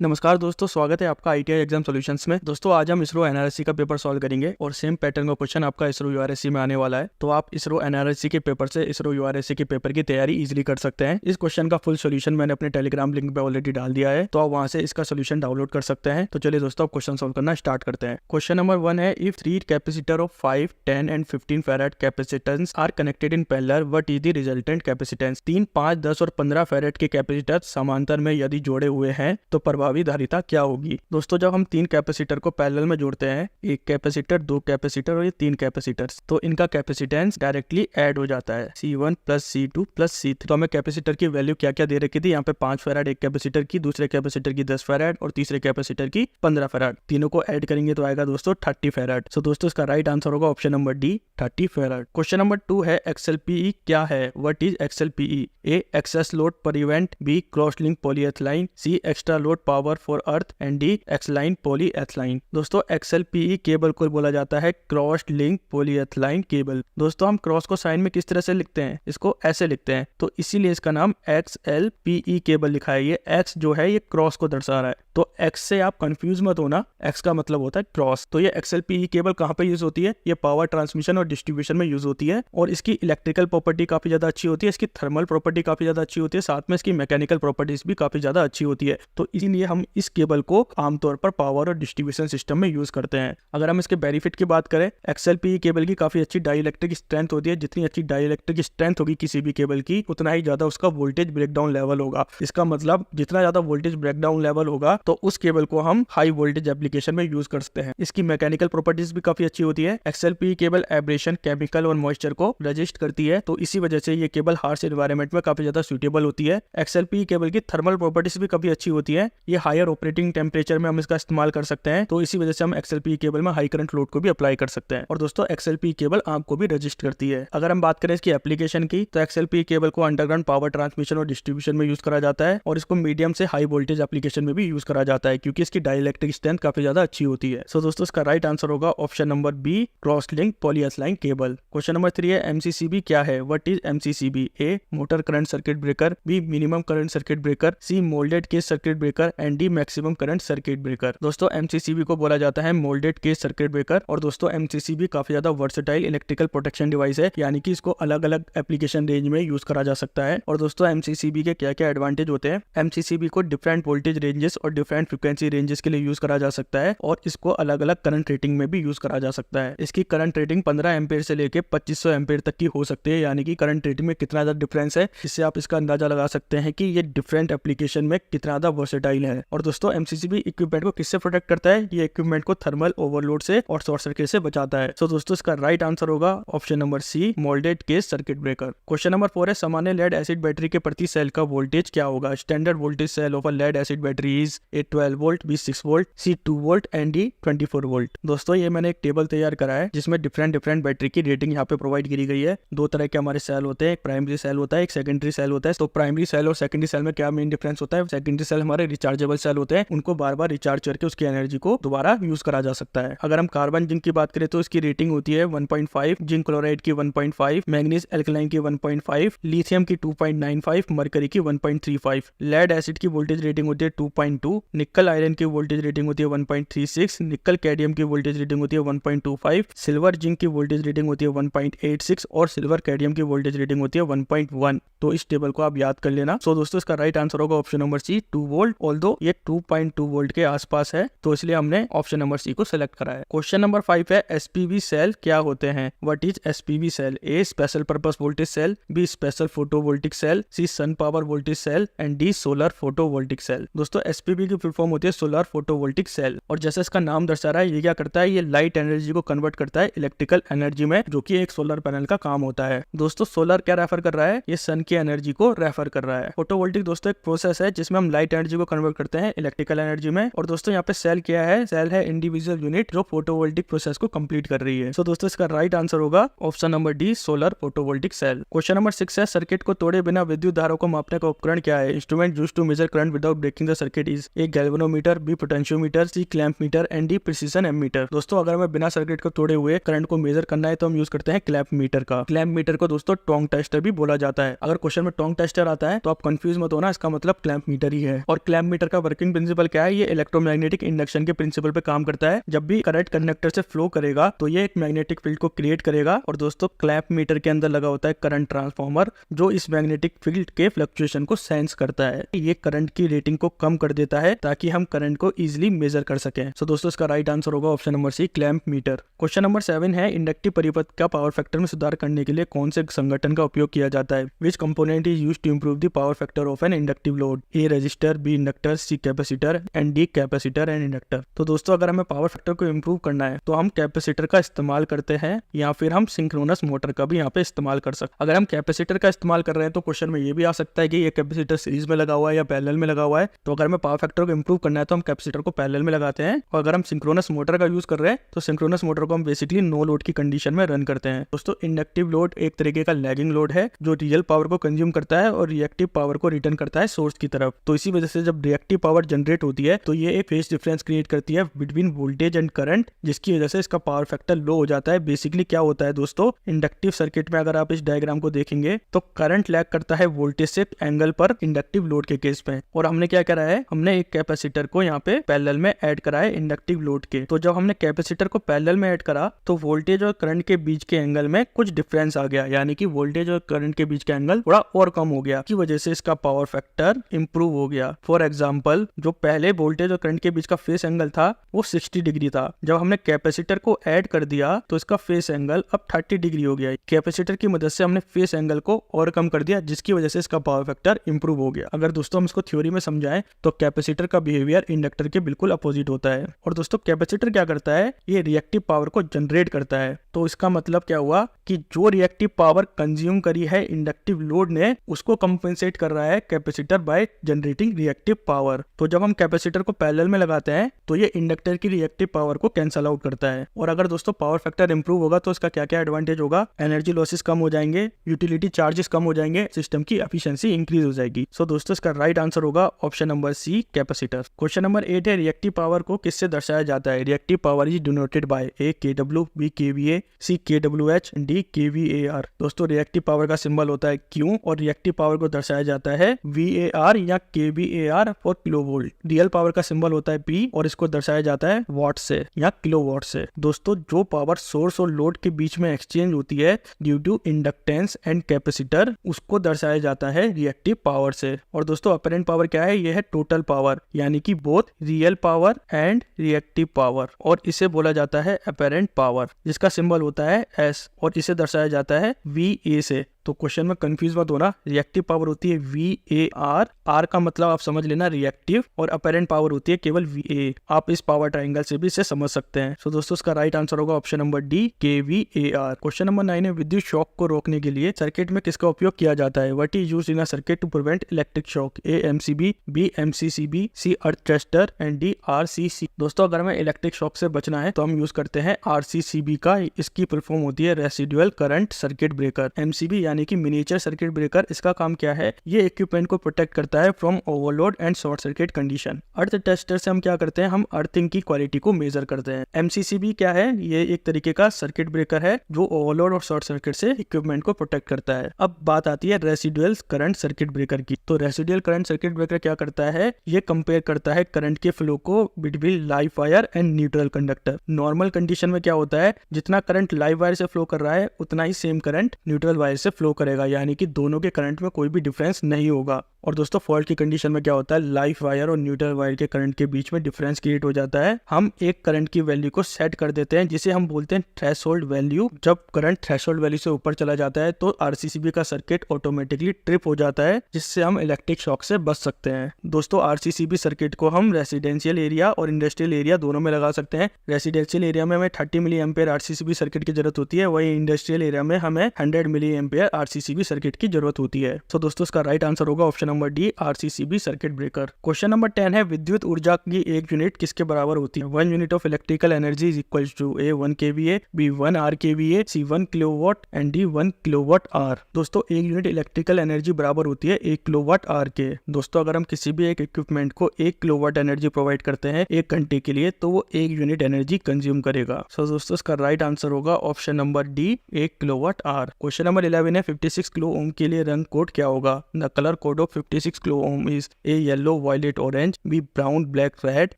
नमस्कार दोस्तों, स्वागत है आपका ITI एग्जाम सॉल्यूशंस में। दोस्तों आज हम इसरो NRSC का पेपर सॉल्व करेंगे और सेम पैटर्न का क्वेश्चन आपका इसरो URSC में आने वाला है। तो आप इसरो NRSC के पेपर से इसरो URSC के पेपर की तैयारी इजीली कर सकते हैं। इस क्वेश्चन का फुल सोल्यूशन मैंने अपने टेलीग्राम लिंक पे ऑलरेडी डाल दिया है, तो आप वहां से इसका सोल्यूशन डाउनलोड कर सकते हैं। तो चलिए दोस्तों, क्वेश्चन सॉल्व करना स्टार्ट करते हैं। क्वेश्चन नंबर 1 है, if 3 capacitor of 5, 10 and 15 farad capacitance are connected in parallel, what is the resultant capacitance. 3, 5, 10 और 15 फैराड के कैपेसिटर समांतर में यदि जोड़े हुए हैं तो प्रभावी धारिता क्या होगी। दोस्तों जब हम 3 कैपेसिटर को पैरेलल में जोड़ते हैं, एक कैपेसिटर, 2 कैपेसिटर और ये 3 कैपेसिटर्स, तो इनका कैपेसिटेंस डायरेक्टली ऐड हो जाता है, C1 plus C2 plus C3। तो हमें कैपेसिटर की वैल्यू क्या क्या दे रखी थी, यहाँ पे 5 फैराड एक कैपेसिटर की, दूसरे कैपेसिटर की 10 फैराड और तीसरे कैपेसिटर की 15 फैराड। तीनों को ऐड करेंगे तो आएगा दोस्तों 30 फैराड। सो दोस्तों इसका राइट आंसर होगा option number D, 30 farad. Question number 2 है, XLPE क्या है, what is XLPE। A, excess load per event, B, cross link polyethylene, C, extra load power for earth and D, exline polyethylene. दोस्तों XLPE cable को बोला जाता है cross link polyethylene cable. दोस्तों हम क्रॉस को साइन में किस तरह से लिखते हैं, इसको ऐसे लिखते हैं, तो इसीलिए इसका नाम XLPE केबल लिखा है। ये X जो है ये क्रॉस को दर्शा रहा है, तो X से आप कंफ्यूज मत होना, X का मतलब होता है क्रॉस। तो ये XLPE केबल कहाँ पे यूज होती है, ये पावर ट्रांसमिशन और डिस्ट्रीब्यूशन में यूज होती है, और इसकी इलेक्ट्रिकल प्रॉपर्टी काफी ज्यादा अच्छी होती है, इसकी थर्मल प्रॉपर्टी काफी ज्यादा अच्छी होती है, साथ में इसकी मैकेनिकल प्रॉपर्टीज भी काफी ज्यादा अच्छी होती है। तो इसीलिए हम इस केबल को आमतौर पर पावर और डिस्ट्रीब्यूशन सिस्टम में यूज करते हैं। अगर हम इसके बेनिफिट की बात करें, XLPE केबल की काफी अच्छी डाइलेक्ट्रिक स्ट्रेंथ होती है। जितनी अच्छी डाइलेक्ट्रिक स्ट्रेंथ होगी किसी भी केबल की, उतना ही ज्यादा उसका वोल्टेज ब्रेकडाउन लेवल होगा। इसका मतलब जितना ज्यादा वोल्टेज ब्रेकडाउन लेवल होगा तो उस केबल को हम हाई वोल्टेज एप्लीकेशन में यूज कर सकते हैं। इसकी मैकेनिकल प्रॉपर्टीज भी काफी अच्छी होती है। XLPE केबल एब्रेशन, केमिकल और मॉइस्चर को रेजिस्ट करती है, तो इसी वजह से ये केबल हार्श एनवायरनमेंट में काफी ज्यादा सुटेबल होती है। XLPE केबल की थर्मल प्रॉपर्टीज भी काफी अच्छी होती है। ये हायर ऑपरेटिंग टेम्परेचर में हम इसका इस्तेमाल कर सकते हैं, तो इसी वजह से हम XLPE केबल में हाई करंट लोड को भी अप्लाई कर सकते हैं। और दोस्तों XLPE केबल आग को भी रेजिस्ट करती है। अगर हम बात करें इसकी एप्लीकेशन की, तो XLPE केबल को अंडरग्राउंड पावर ट्रांसमिशन और डिस्ट्रीब्यूशन में यूज करा जाता है, और इसको मीडियम से हाई वोल्टेज एप्लीकेशन में भी यूज करा जाता है, क्योंकि इसकी डाइलेक्ट्रिक स्ट्रेंथ काफी ज्यादा अच्छी होती है। सो दोस्तों इसका राइट आंसर होगा option number B, cross link polyethylene cable. Question number 3 है, MCCB क्या है, what is MCCB। A, motor current circuit breaker, B, minimum current circuit breaker, C, moulded case circuit breaker and D, maximum current circuit breaker. दोस्तों MCCB को बोला जाता है moulded case circuit breaker, और दोस्तों MCCB काफी ज्यादा वर्सेटाइल इलेक्ट्रिकल प्रोटेक्शन डिवाइस है, यानी कि इसको अलग अलग एप्लीकेशन रेंज में यूज करा जा सकता है। और दोस्तों MCCB के क्या क्या एडवांटेज होते हैं, MCCB को डिफरेंट वोल्टेज रेंजेस और डिफरेंट फ्रीक्वेंसी रेंजेस के लिए यूज करा जा सकता है, और इसको अलग अलग करंट रेटिंग में भी यूज करा जा सकता है। इसकी करंट रेटिंग 15 एम्पेयर से लेकर 2500 एम्पेयर तक की हो सकती है, यानी कि करंट रेटिंग में कितना ज्यादा डिफरेंस है, इससे आप इसका अंदाजा लगा सकते हैं कि ये डिफरेंट एप्लीकेशन में कितना ज्यादा वर्सेटाइल है। और दोस्तों MCCB इक्विपमेंट को किससे प्रोटेक्ट करता है, ये इक्विपमेंट को थर्मल ओवरलोड से और शॉर्ट सर्किट से बचाता है। सो दोस्तों इसका राइट आंसर होगा option number C, moulded case circuit breaker. Question number 4 है, सामान्य लेड एसिड बैटरी के प्रति सेल का वोल्टेज क्या होगा। Standard voltage cell of a lead acid battery is A 12 volt, B 6 volt, C 2 volt and D 24 volt. दोस्तों ये मैंने एक टेबल तैयार करा है जिसमें डिफरेंट बैटरी की रेटिंग यहाँ पे प्रोवाइड की गई है। 2 तरह के हमारे सेल होते हैं, एक प्राइमरी सेल होता है, एक सेकेंडरी सेल होता है। तो प्राइमरी सेल और सेकेंडरी सेल में क्या मेन डिफरेंस होता है, सेकेंडरी सेल हमारे रिचार्जेबल सेल होते हैं, उनको बार बार रिचार्ज करके उसकी एनर्जी को दोबारा यूज करा जा सकता है। अगर हम कार्बन जिंक की बात करें तो इसकी रेटिंग होती है 1.5, जिंक क्लोराइड की 1.5, मैग्नीज एल्कलाइन की 1.5, लिथियम की 2.95, मरकरी की 1.35। लेड एसिड की वोल्टेज रेटिंग होती है 2.2, निकल आयरन की वोल्टेज रेटिंग होती है 1.36, निकल कैडमियम की वोल्टेज रेटिंग होती है 1.25, सिल्वर जिंक की वोल्टेज रेटिंग होती है 1.86 और सिल्वर कैडमियम की वोल्टेज रेटिंग होती है 1.1। तो इस टेबल को आप याद कर लेना। सो दोस्तों इसका राइट आंसर होगा option number C, 2 volt. Although ये 2.2 वोल्ट के आसपास है, तो इसलिए हमने ऑप्शन नंबर सी को सिलेक्ट करा है। क्वेश्चन नंबर 5 है, SPV सेल क्या होते हैं, what is SPV cell. A, special purpose voltage cell, B, special photovoltaic cell, C, sun power voltage cell and D, solar photovoltaic cell. दोस्तों SPV की full form होती है सोलर फोटोवोल्टिक सेल, और जैसे इसका नाम दर्शा रहा है ये क्या करता है, ये लाइट एनर्जी को कन्वर्ट करता है इलेक्ट्रिकल एनर्जी में, जो कि एक सोलर पैनल का काम होता है। दोस्तों सोलर क्या रेफर कर रहा है, ये सन की एनर्जी को रेफर कर रहा है। फोटोवोल्टिक दोस्तों एक प्रोसेस है जिसमें हम लाइट एनर्जी को कन्वर्ट करते हैं इलेक्ट्रिकल एनर्जी में। और दोस्तों यहाँ पे सेल क्या है, सेल है इंडिविजुअल यूनिट जो फोटोवोल्टिक प्रोसेस को कंप्लीट कर रही है। सो दोस्तों इसका राइट आंसर होगा option number D, solar photovoltaic cell. Question number 6 है, सर्किट को तोड़े बिना विद्युत धारा को मापने का उपकरण क्या है। Instrument used to measure current without breaking the circuit is A, galvanometer, B, potentiometer, C, clamp meter and D, precision ammeter. दोस्तों अगर हमें बिना सर्किट को तोड़े हुए करंट को मेजर करना है तो हम यूज करते हैं क्लैंप मीटर का। क्लैंप मीटर को दोस्तों टोंग टेस्टर भी बोला जाता है। अगर क्वेश्चन में टोंग टेस्टर आता है तो आप कंफ्यूज मत होना, इसका मतलब क्लैंप मीटर ही है। और क्लैंप मीटर का वर्किंग प्रिंसिपल क्या है, ये इलेक्ट्रोमैग्नेटिक इंडक्शन के प्रिंसिपल पे काम करता है। जब भी करंट कंडक्टर से फ्लो करेगा तो ये एक मैग्नेटिक फील्ड को क्रिएट करेगा। और दोस्तों क्लैंप मीटर के अंदर लगा होता है करंट ट्रांसफॉर्मर, जो इस मैग्नेटिक फील्ड के फ्लक्चुएशन को सेंस करता है। ये करंट की रेटिंग को कम कर देता है ताकि हम करंट को इजिली मेजर कर सकें। सो दोस्तों इसका राइट आंसर होगा option number C, clamp meter. Question number 7 है, इंडक्टिव परिपथ का पावर फैक्टर में सुधार करने के लिए कौन से संगठन का उपयोग किया जाता है? Which component is used to improve the power factor of an inductive load? A resistor, B inductor, C capacitor and D capacitor and inductor. तो दोस्तों अगर हमें पावर फैक्टर को इंप्रूव करना है तो हम कैपेसिटर का इस्तेमाल करते हैं या फिर हम सिंक्रोनस मोटर का भी यहाँ पे इस्तेमाल कर सकते हैं। अगर हम कैपेसिटर का इस्तेमाल कर रहे हैं तो क्वेश्चन में ये भी आ सकता है कि ये कैपेसिटर सीरीज में लगा हुआ है या पैरेलल में लगा हुआ है। तो अगर हमें पावर फैक्टर को इंप्रूव करना है तो हम कैपेसिटर को पैरेलल में लगाते हैं। और अगर हम सिंक्रोनस मोटर का यूज कर रहे हैं तो सिंक्रोनस मोटर को हम बेसिकली नो लोड की कंडीशन में रन करते हैं। दोस्तों इंडक्टिव लोड एक तरीके का लैगिंग लोड है जो रियल पावर को कंज्यूम करता है और रिएक्टिव पावर को रिटर्न करता है सोर्स की तरफ। तो इसी वजह से जब रिएक्टिव पावर जनरेट होती है तो ये एक फेज डिफरेंस क्रिएट करती है बिटवीन वोल्टेज एंड करंट, जिसकी वजह से इसका पावर फैक्टर लो हो जाता है। बेसिकली क्या होता है दोस्तों, इंडक्टिव सर्किट में अगर आप इस डायग्राम को देखेंगे तो करंट लैग करता है वोल्टेज से एंगल पर इंडक्टिव लोड के केस में। और हमने क्या करा है, हमने एक कैपेसिटर को यहाँ पे पैरेलल में ऐड करा है इंडक्टिव लोड के। तो जब हमने कैपेसिटर को पैरेलल में ऐड करा तो वोल्टेज और करंट के बीच के एंगल में कुछ डिफरेंस आ गया, यानी कि वोल्टेज और करंट के बीच का एंगल थोड़ा और कम हो गया, की वजह से इसका पावर फैक्टर इंप्रूव हो गया। फॉर एग्जांपल, जो पहले वोल्टेज और करंट के बीच का फेस एंगल था वो 60 डिग्री था। जब हमने कैपेसिटर को ऐड कर दिया तो इसका फेस एंगल अब 30 डिग्री हो गया। कैपेसिटर की मदद से हमने फेस एंगल को और कम कर दिया, जिसकी वजह से इसका पावर फैक्टर इंप्रूव हो गया। अगर दोस्तों हम इसको थ्योरी में समझाएं तो कैपेसिटर का बिहेवियर इंडक्टर के बिल्कुल अपोजिट होता है। और दोस्तों कैपेसिटर क्या करता है, ये रिएक्टिव पावर को जनरेट करता है। तो इसका मतलब क्या हुआ कि जो रिएक्टिव पावर कंज्यूम करी है इंडक्टिव लोड ने, उसको कंपेंसेट कर रहा है capacitor by generating reactive power. तो जब हम कैपेसिटर को पैरेलल में लगाते हैं तो ये इंडक्टर की रिएक्टिव पावर को कैंसल आउट करता है। और अगर दोस्तों पावर फैक्टर इंप्रूव होगा तो इसका क्या क्या एडवांटेज होगा, एनर्जी लॉसेस कम हो जाएंगे, यूटिलिटी चार्जेस कम हो जाएंगे, सिस्टम की एफिशिएंसी इंक्रीज हो जाएगी। सो दोस्तों इसका राइट आंसर होगा option number C, capacitor. Question number 8 है, रिएक्टिव पावर को किससे दर्शाया जाता है? Reactive power is denoted by A kW, B kVA, C kWh, D kVAR। दोस्तों रिएक्टिव पावर का सिंबल होता है Q और रिएक्टिव पावर को दर्शाया जाता है VAR या kVAR for kilovolt. Real power का सिंबल होता है P और इसको दर्शाया जाता है वाट से या किलोवाट से। दोस्तों जो पावर सोर्स और लोड के बीच में एक्सचेंज होती है due to inductance and capacitor, उसको दर्शाया जाता है रिएक्टिव पावर से। और दोस्तों अपरेंट पावर क्या है, यह है टोटल पावर, यानी कि both real power and reactive power, और इसे बोला जाता है अपरेंट पावर, जिसका सिंबल होता है S और इसे दर्शाया जाता है VA से। तो क्वेश्चन में कंफ्यूज मत होना, रिएक्टिव पावर होती है VAR, R का मतलब आप समझ लेना रिएक्टिव, और अपरेंट पावर होती है केवल VA। आप इस पावर ट्रायंगल से भी इसे समझ सकते हैं। सो दोस्तों इसका राइट आंसर होगा option number D, kVAR। Question number 9 है, विद्युत शॉक को रोकने के लिए सर्किट में किसका उपयोग किया जाता है? What is used in a circuit to prevent electric shock? A MCB, B MCCB, C earth tester and D RCC। दोस्तों अगर हमें इलेक्ट्रिक शॉक से बचना है तो हम यूज करते हैं RCCB का। इसकी फुल फॉर्म होती है residual current circuit breaker. MCB यानी कि मिनिएचर सर्किट ब्रेकर, इसका काम क्या है, ये इक्विपमेंट को प्रोटेक्ट करता है from overload and short circuit condition. Earth tester से हम क्या करते हैं, हम अर्थिंग की क्वालिटी को मेजर करते हैं। MCCB क्या है, ये एक तरीके का सर्किट ब्रेकर है जो ओवरलोड और शॉर्ट सर्किट से इक्विपमेंट को प्रोटेक्ट करता है। अब बात आती है रेसिडुअल करंट सर्किट ब्रेकर की। तो रेसिडुअल करंट सर्किट ब्रेकर क्या करता है, ये कंपेयर करता है करंट के फ्लो को between live wire and neutral conductor. Normal condition में क्या होता है, जितना करंट लाइव वायर से फ्लो कर रहा है उतना ही सेम करंट न्यूट्रल वायर से फ्लो करेगा, यानी कि दोनों के करंट में कोई भी डिफरेंस नहीं होगा। और दोस्तों फॉल्ट की कंडीशन में क्या होता है, लाइव वायर और न्यूट्रल वायर के करंट के बीच में डिफरेंस क्रिएट हो जाता है। हम एक करंट की वैल्यू को सेट कर देते हैं जिसे हम बोलते हैं थ्रेशोल्ड वैल्यू। जब करंट थ्रेशोल्ड वैल्यू से ऊपर चला जाता है तो RCCB का सर्किट ऑटोमेटिकली ट्रिप हो जाता है, जिससे हम इलेक्ट्रिक शॉक से बच सकते हैं। दोस्तों RCCB सर्किट को हम रेसिडेंशियल एरिया और इंडस्ट्रियल एरिया दोनों में लगा सकते हैं। रेसिडेंशियल एरिया में हमें 30 मिली एम्पेयर RCCB सर्किट की जरूरत होती है, वही इंडस्ट्रियल एरिया में हमें 100 मिली एम्पेयर RCCB सर्किट की जरूरत होती है। तो दोस्तों इसका राइट आंसर होगा option number D, RCCB circuit breaker. Question number 10 है, विद्युत ऊर्जा की एक यूनिट किसके बराबर होती है? 1 unit of electrical energy is equal to A 1 kVA, B 1 R kVA, C 1 kilowatt and D 1 kilowatt hour. दोस्तों एक यूनिट इलेक्ट्रिकल एनर्जी बराबर होती है 1 किलोवाट आर के। दोस्तों अगर हम किसी भी एक इक्विपमेंट को 1 किलोवाट एनर्जी प्रोवाइड करते हैं 1 घंटे के लिए तो वो 1 यूनिट एनर्जी कंज्यूम करेगा। सो दोस्तों इसका राइट आंसर होगा option number D, 1 kilowatt are. Question number 11 है, 56 किलो ओम के लिए रंग कोड क्या होगा? The colour code of 56 kilo ohm is A yellow violet orange, B brown black red,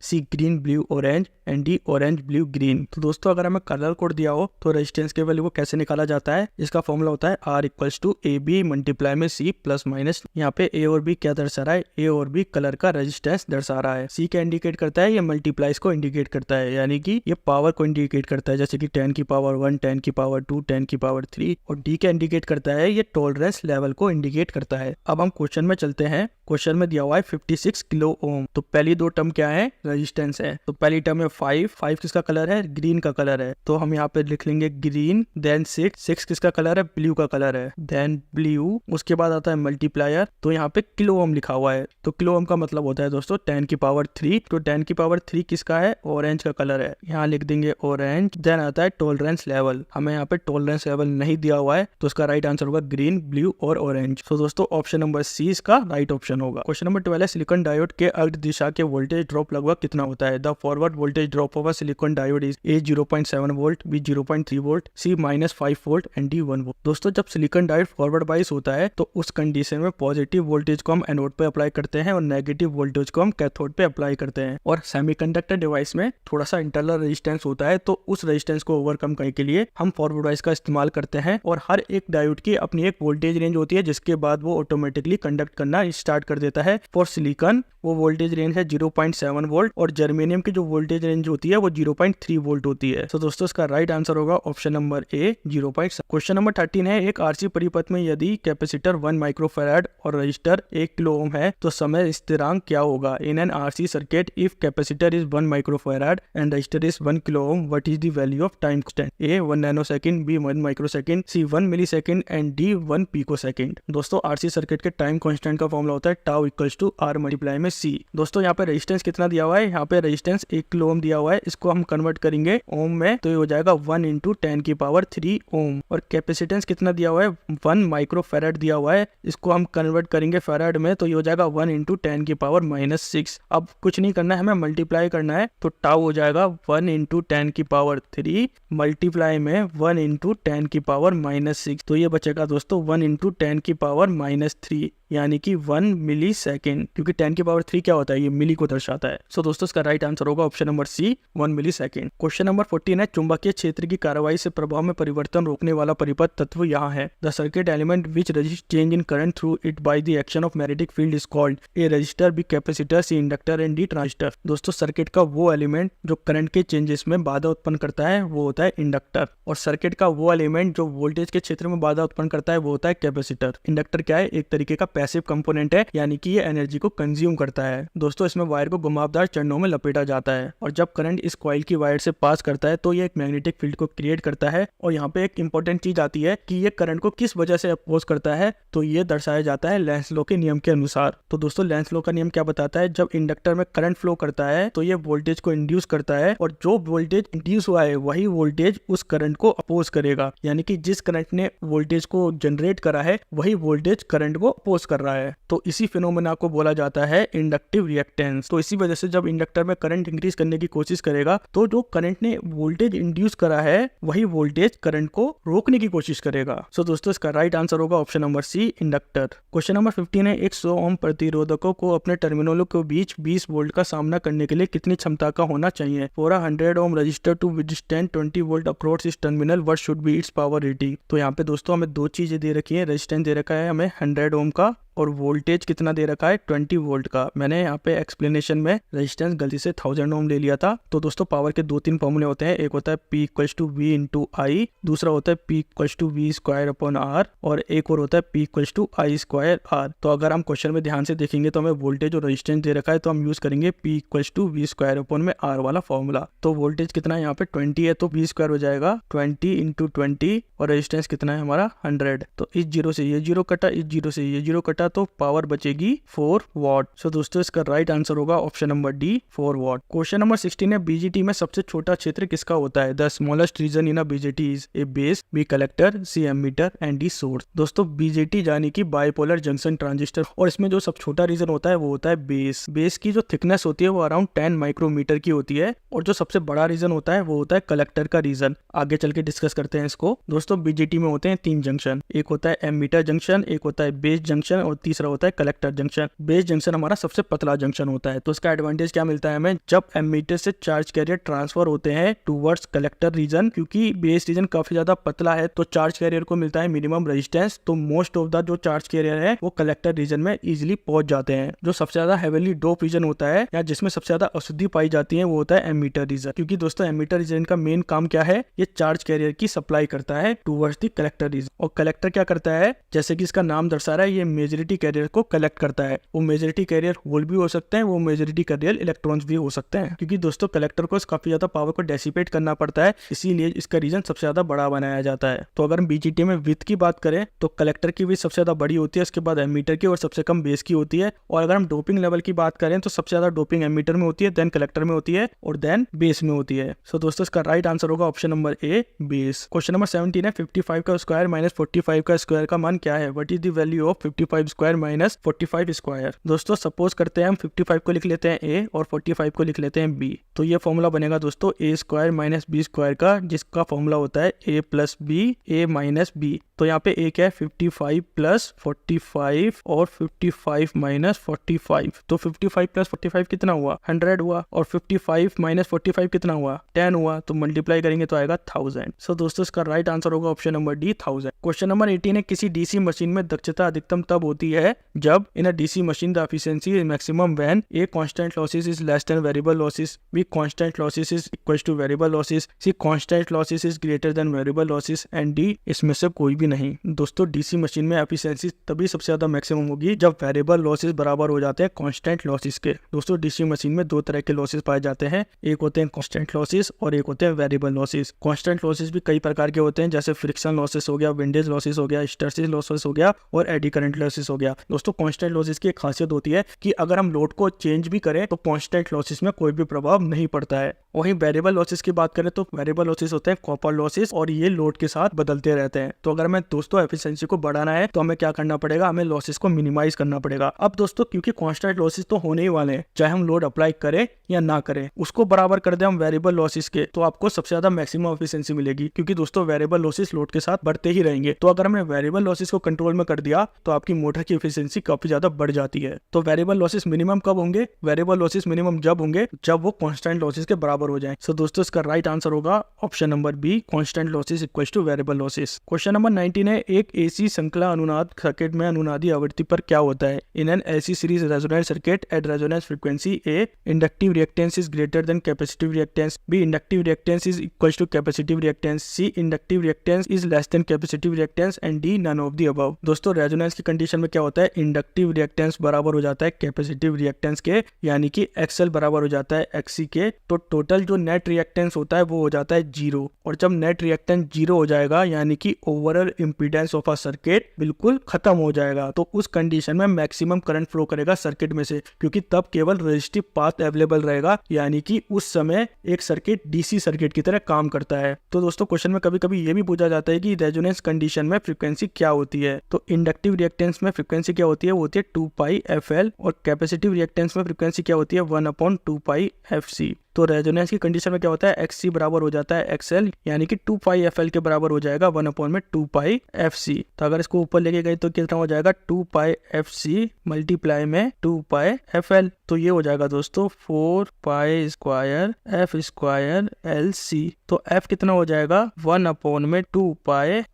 C green blue orange and D orange blue green. तो दोस्तों अगर हमें कलर कोड दिया हो तो रेजिस्टेंस के वैल्यू को कैसे निकाला जाता है? इसका फॉर्मूला होता है R equals to A B multiply में C प्लस माइनस। यहाँ पे A और B क्या दर्शा रहा है? A और B कलर का रेजिस्टेंस दर्शा रहा है। C क्या इंडिकेट करता है? ये मल्टीप्लाइज को इंडिकेट करता है, यानी कि ये पावर को इंडिकेट करता है, जैसे कि 10 की पावर 1, 10 की पावर 2, 10 की पावर 3। और D क्या इंडिकेट करता है? ये टॉलरेंस लेवल को इंडिकेट करता है। अब हम क्वेश्चन में चलते हैं। क्वेश्चन में दिया हुआ है 56 किलो ओम। तो पहली दो टर्म क्या है? रेजिस्टेंस है। तो पहली टर्म है 5 किसका कलर है? ग्रीन का कलर है, तो हम यहाँ पे लिख लेंगे ग्रीन। देन 6 किसका कलर है? ब्लू का कलर है, देन ब्लू। उसके बाद आता है मल्टीप्लायर, तो यहाँ पे किलो ओम लिखा हुआ है। तो किलो ओम का मतलब होता है दोस्तों 10 की पावर 3। तो 10 की पावर 3 किसका है? ऑरेंज का कलर है, यहाँ लिख देंगे ऑरेंज। देन आता है टॉलरेंस लेवल। हमें यहाँ पे टॉलरेंस लेवल नहीं दिया हुआ है, तो इसका राइट आंसर होगा ग्रीन, ब्लू और ऑरेंज। तो दोस्तों ऑप्शन नंबर सी इसका राइट ऑप्शन होगा। क्वेश्चन नंबर 12 है सिलिकॉन डायोड के अर्ध दिशा के वोल्टेज ड्रॉप लगभग कितना होता है? The forward voltage drop of a silicon diode is A 0.7 volt, B 0.3 volt, C -5 volt and D 1 volt. दोस्तों जब सिलिकॉन डायोड फॉरवर्ड बाइस होता है तो उस कंडीशन में पॉजिटिव वोल्टेज को हम एनोड पे अप्लाई करते हैं और नेगेटिव वोल्टेज को हम कैथोड पे अप्लाई करते हैं। और सेमीकंडक्टर डिवाइस में थोड़ा सा इंटरनल रेजिस्टेंस होता है, तो उस रेजिस्टेंस को ओवरकम करने के लिए हम फॉरवर्ड बाइस का इस्तेमाल करते हैं। और हर एक डायोड की अपनी एक वोल्टेज रेंज होती है, जिसके बाद वो ऑटोमेटिकली कंडक्ट करना स्टार्ट कर देता है। फॉर सिलिकॉन वो वोल्टेज रेंज है 0.7 वोल्ट और जर्मेनियम की जो वोल्टेज रेंज होती है वो 0.3 वोल्ट होती है। तो दोस्तों इसका राइट आंसर होगा option number A 0.7। Question number 13 है एक आरसी परिपथ में यदि कैपेसिटर 1 माइक्रोफैराड और रजिस्टर 1 किलो ओम है तो समय स्थिरांक क्या होगा? In an RC circuit if capacitor is 1 microfarad and resistor is 1 kilo ohm, what is the value of time constant? A 1 nanosecond, B 1 microsecond, C 1 millisecond and D 1 picosecond. दोस्तों RC circuit के time constant का formula होता है tau equals to R multiply में C. दोस्तों यहाँ पे resistance कितना दिया हुआ है? यहाँ पे रेजिस्टेंस 1 किलो ओम दिया हुआ है, इसको हम कन्वर्ट करेंगे ओम में तो ये हो जाएगा 1 इंटू 10 की पावर 3 ओम। और कैपेसिटेंस कितना दिया हुआ है? 1 माइक्रोफैराड दिया हुआ है, इसको हम कन्वर्ट करेंगे फैराड में तो ये हो जाएगा 1 इंटू 10 की पावर -6। अब कुछ नहीं करना है, हमें मल्टीप्लाई करना है, तो टाउ हो जाएगा 1 इंटू 10 की पावर 3 मल्टीप्लाई में 1 इंटू 10 की पावर -6। तो ये बचेगा दोस्तों 1 इंटू 10 की पावर -3 यानी कि 1 मिली सेकेंड, क्योंकि 10 की पावर 3 क्या होता है? ये मिली को दर्शाता है। सो दोस्तों इसका राइट आंसर होगा ऑप्शन नंबर सी 1 मिली सेकेंड। क्वेश्चन नंबर 14 है चुंबकीय क्षेत्र की कार्रवाई से प्रभाव में परिवर्तन रोकने वाला परिपथ तत्व यहाँ है। The circuit element which resist change in current through it by the action of magnetic field is called A resistor, B capacitor, C inductor and D transistor. दोस्तों सर्किट का वो एलिमेंट जो करंट के चेंजेस में बाधा उत्पन्न करता है वो होता है इंडक्टर, और सर्किट का वो एलिमेंट जो वोल्टेज के क्षेत्र में बाधा उत्पन्न करता है वो होता है कैपेसिटर। इंडक्टर क्या है? एक तरीके का पैसिव कंपोनेंट है, यानी कि ये एनर्जी को कंज्यूम करता है। दोस्तों इसमें वायर को घुमावदार चरणों में लपेटा जाता है और जब करंट इस कॉइल की वायर से पास करता है तो ये एक मैग्नेटिक फील्ड को क्रिएट करता है। और यहाँ पे एक इंपॉर्टेंट चीज आती है कि ये करंट को किस वजह से अपोज करता है, तो ये दर्शाया जाता है लेंस लॉ के नियम के अनुसार। तो दोस्तों लेंस लॉ का नियम क्या बताता है? जब इंडक्टर में करंट फ्लो करता है तो ये वोल्टेज को इंड्यूस करता है और जो वोल्टेज इंड्यूस हुआ है वही वोल्टेज उस करंट को अपोज करेगा, यानी कि जिस करंट ने वोल्टेज को जनरेट करा है वही वोल्टेज करंट को अपोज कर रहा है। तो इसी फिनोमेना को बोला जाता है इंडक्टिव रिएक्टेंस। तो इसी वजह से जब इंडक्टर में करंट इंक्रीज करने की कोशिश करेगा तो जो करंट ने वोल्टेज इंड्यूस करा है वही वोल्टेज करंट को रोकने की कोशिश करेगा। सो दोस्तों इसका राइट आंसर होगा option number C inductor. Question number 15 है एक 100 ओम प्रतिरोधकों को अपने टर्मिनलों के बीच 20 वोल्ट का सामना करने के लिए कितनी क्षमता का होना चाहिए? For a 100 ohm resistor to withstand 20 volt across its terminal what should be its power rating? तो यहाँ पे दोस्तों हमें दो चीजें दे रखी है, रेजिस्टेंस दे रखा है हमें 100 ओम का और वोल्टेज कितना दे रखा है 20 वोल्ट का। मैंने यहाँ पे एक्सप्लेनेशन में रेजिस्टेंस गलती से 1000 ओम ले लिया था। तो दोस्तों पावर के दो तीन फॉर्मूले होते हैं, एक होता है P equals to V into I, दूसरा होता है P equals to V square upon R और एक और होता है P equals to I square R। तो अगर हम क्वेश्चन में ध्यान से देखेंगे तो हमें वोल्टेज और रेजिस्टेंस दे रखा है तो हम यूज करेंगे P equals to V square upon में R वाला फॉर्मूला। तो वोल्टेज कितना है यहाँ पे 20 है तो V स्क्वायर हो जाएगा 20 इंटू 20 और रेजिस्टेंस कितना है हमारा 100। तो इस जीरो से ये जीरो कटा, इस जीरो से ये जीरो कटा घंटा तो पावर बचेगी 4 वॉट। सो दोस्तों इसका राइट आंसर होगा option number D 4 what. Question number 16 है बीजीटी में सबसे छोटा क्षेत्र किसका होता है? The smallest region in a BJT is A base, B collector, C emitter and D source. दोस्तों बीजीटी यानी कि बाइपोलर जंक्शन ट्रांजिस्टर, और इसमें जो सब छोटा रीजन होता है वो होता है बेस। बेस की जो थिकनेस होती है वो अराउंड 10 माइक्रोमीटर की होती है, और जो सबसे बड़ा रीजन होता है वो होता है कलेक्टर का रीजन। आगे चल के डिस्कस करते हैं इसको। दोस्तों बीजीटी में होते हैं 3 जंक्शन, एक होता है एमीटर जंक्शन, एक होता है बेस जंक्शन और तीसरा होता है कलेक्टर जंक्शन। बेस जंक्शन हमारा सबसे पतला जंक्शन होता है। तो इसका एडवांटेज क्या मिलता है हमें? जब एमीटर से चार्ज कैरियर ट्रांसफर होते हैं टूवर्ड्स कलेक्टर रीजन, क्योंकि बेस रीजन काफी ज्यादा पतला है तो चार्ज कैरियर को मिलता है मिनिमम रेजिस्टेंस, तो मोस्ट ऑफ द जो चार्ज कैरियर है वो कलेक्टर रीजन में इजिली पहुंच जाते हैं। जो सबसे ज्यादा हेवीली डोप रीजन होता है या जिसमें सबसे ज्यादा अशुद्धि पाई जाती है वो होता है एमीटर रीजन, क्योंकि दोस्तों एमीटर रीजन का मेन काम क्या है? ये चार्ज कैरियर की सप्लाई करता है टूवर्ड्स द कलेक्टर रीजन। और कलेक्टर क्या करता है? जैसे कि इसका नाम दर्शा रहा है, ये मेजॉरिटी कैरियर को कलेक्ट करता है। वो मेजॉरिटी कैरियर होल भी हो सकते हैं, वो मेजॉरिटी कैरियर इलेक्ट्रॉन्स भी हो सकते हैं, क्योंकि दोस्तों कलेक्टर को काफी ज्यादा पावर को डेसिपेट करना पड़ता है, इसीलिए इसका रीजन सबसे ज्यादा बड़ा बनाया जाता है। तो अगर हम बीजीटी में विड्थ की बात करें तो कलेक्टर की विड्थ सबसे ज्यादा बड़ी होती है, उसके बाद एमीटर की और सबसे कम बेस की होती है। और अगर हम डोपिंग लेवल की बात करें तो सबसे ज्यादा डोपिंग एमीटर में होती है, देन कलेक्टर में होती है और देन बेस में होती है। सो दोस्तों इसका राइट आंसर होगा ऑप्शन नंबर ए बेस। क्वेश्चन नंबर 17 है 55 का स्क्वायर माइनस 45 का स्क्वायर का मान क्या है? What is the value of 55 square minus 45 square? दोस्तों सपोज करते हैं हम 55 को लिख लेते हैं ए और 45 को लिख लेते हैं बी, तो ये फॉर्मूला बनेगा दोस्तों ए स्क्वायर माइनस बी स्क्वायर का, जिसका फॉर्मूला होता है ए प्लस बी ए माइनस बी। तो यहाँ पे ए क्या है? 55 प्लस 45 और 55 माइनस 45, तो 55 प्लस 45 कितना हुआ? 100 हुआ, और 55 माइनस 45 कितना हुआ? 10 हुआ, तो मल्टीप्लाई करेंगे तो आएगा 1000। सो दोस्तों इसका राइट आंसर होगा option number D 1000। Question number 18 है किसी डीसी मशीन में दक्षता अधिकतम तब होती है जब in a DC machine the efficiency is maximum when A constant losses is less than variable losses, B constant losses is equal to variable losses, C constant losses is greater than variable losses and D इसमें से कोई भी नहीं। दोस्तों DC machine में efficiency तभी सबसे ज्यादा मैक्सिमम होगी जब वेरिएबल लॉसेस बराबर हो जाते हैं कांस्टेंट लॉसेस के। दोस्तों डीसी मशीन में 2 तरह के लॉसेस पाए जाते हैं, एक होते हैं कांस्टेंट लॉसेस और एक होते हैं वेरिएबल लॉसेस। कांस्टेंट लॉसेस भी कई प्रकार के होते हैं, जैसे फ्रिक्शन लॉसेस हो गया, विंडेज लॉसेस हो गया, हिस्टैरिसीस लॉसेस हो गया और एडी करंट लॉसेस हो गया। दोस्तों कांस्टेंट लॉसेस की एक खासियत होती है कि अगर हम लोड को चेंज भी करें तो कांस्टेंट लॉसेस में कोई भी प्रभाव नहीं पड़ता है। वहीं वेरिएबल लॉसेस की बात करें तो वेरिएबल लॉसेस होते हैं कॉपर लॉसेस, और ये लोड के साथ बदलते रहते हैं। तो अगर हमें दोस्तों एफिशिएंसी को बढ़ाना है तो हमें क्या करना पड़ेगा? हमें लॉसेस को मिनिमाइज करना पड़ेगा। अब दोस्तों क्योंकि कांस्टेंट लॉसेस तो होने ही वाले हैं, चाहे हम लोड अप्लाई करें या ना करें, उसको बराबर कर दें हम वेरिएबल लॉसेस के, तो आपको सबसे ज्यादा मैक्सिमम एफिशिएंसी मिलेगी, क्योंकि दोस्तों वेरिएबल लॉसेस लोड के साथ बढ़ते ही रहेंगे। तो अगर हमने वेरिएबल लॉसेस को कंट्रोल में कर दिया तो आपकी मोटर की एफिशिएंसी काफी ज्यादा बढ़ जाती है। तो वेरिएबल लॉसेस मिनिमम कब होंगे? वेरिएबल लॉसेस मिनिमम जब होंगे जब वो कांस्टेंट लॉसेस के बराबर हो जाए। सो दोस्तों इसका राइट आंसर होगा option number B constant losses equal to variable losses. Question number 19 है एक एसी श्रृंखला अनुनाद सर्किट में अनुनादी आवृत्ति पर क्या होता है? In an AC series resonance circuit at resonance frequency A inductive reactance is greater than capacitive reactance, B inductive reactance is equal to capacitive reactance, C inductive reactance is less than capacitive reactance and D none of the above. दोस्तों resonance की condition में क्या होता है? Inductive reactance बराबर हो जाता है कैपेसिटिव रिएक्टेंस के, यानी कि एक्सएल बराबर हो जाता है एक्सी के। तो टोटल जो नेट रिएक्टेंस होता है वो हो जाता है 0, और जब नेट रिएक्टेंस 0 हो जाएगा यानी कि overall impedance of a circuit बिल्कुल खत्म हो जाएगा। तो उस कंडीशन में मैक्सिमम करंट फ्लो करेगा सर्किट में से, क्योंकि तब केवल रेजिस्टिव पाथ अवेलेबल रहेगा, यानी कि उस समय एक सर्किट डीसी सर्किट की तरह काम करता है। तो दोस्तों क्वेश्चन में कभी कभी ये भी पूछा जाता है कि रेजोनेंस कंडीशन में फ्रीक्वेंसी क्या होती है? तो इंडक्टिव रिएक्टेंस में फ्रीक्वेंसी क्या होती है? वो होती है 2πfl, और कैपेसिटिव रिएक्टेंस में फ्रीक्वेंसी क्या होती है? 1/2πfc। तो रेजोनेंस की कंडीशन में क्या होता है? एक्सी बराबर हो जाता है एक्सएल, यानी कि 2πfl के बराबर हो जाएगा 1/2πfc। तो अगर इसको ऊपर लेके गए तो कितना हो जाएगा? 2πfc मल्टीप्लाई में 2πfl, तो ये हो जाएगा दोस्तों 4π स्क्वायर f स्क्वायर LC। तो f कितना हो जाएगा? 1/2π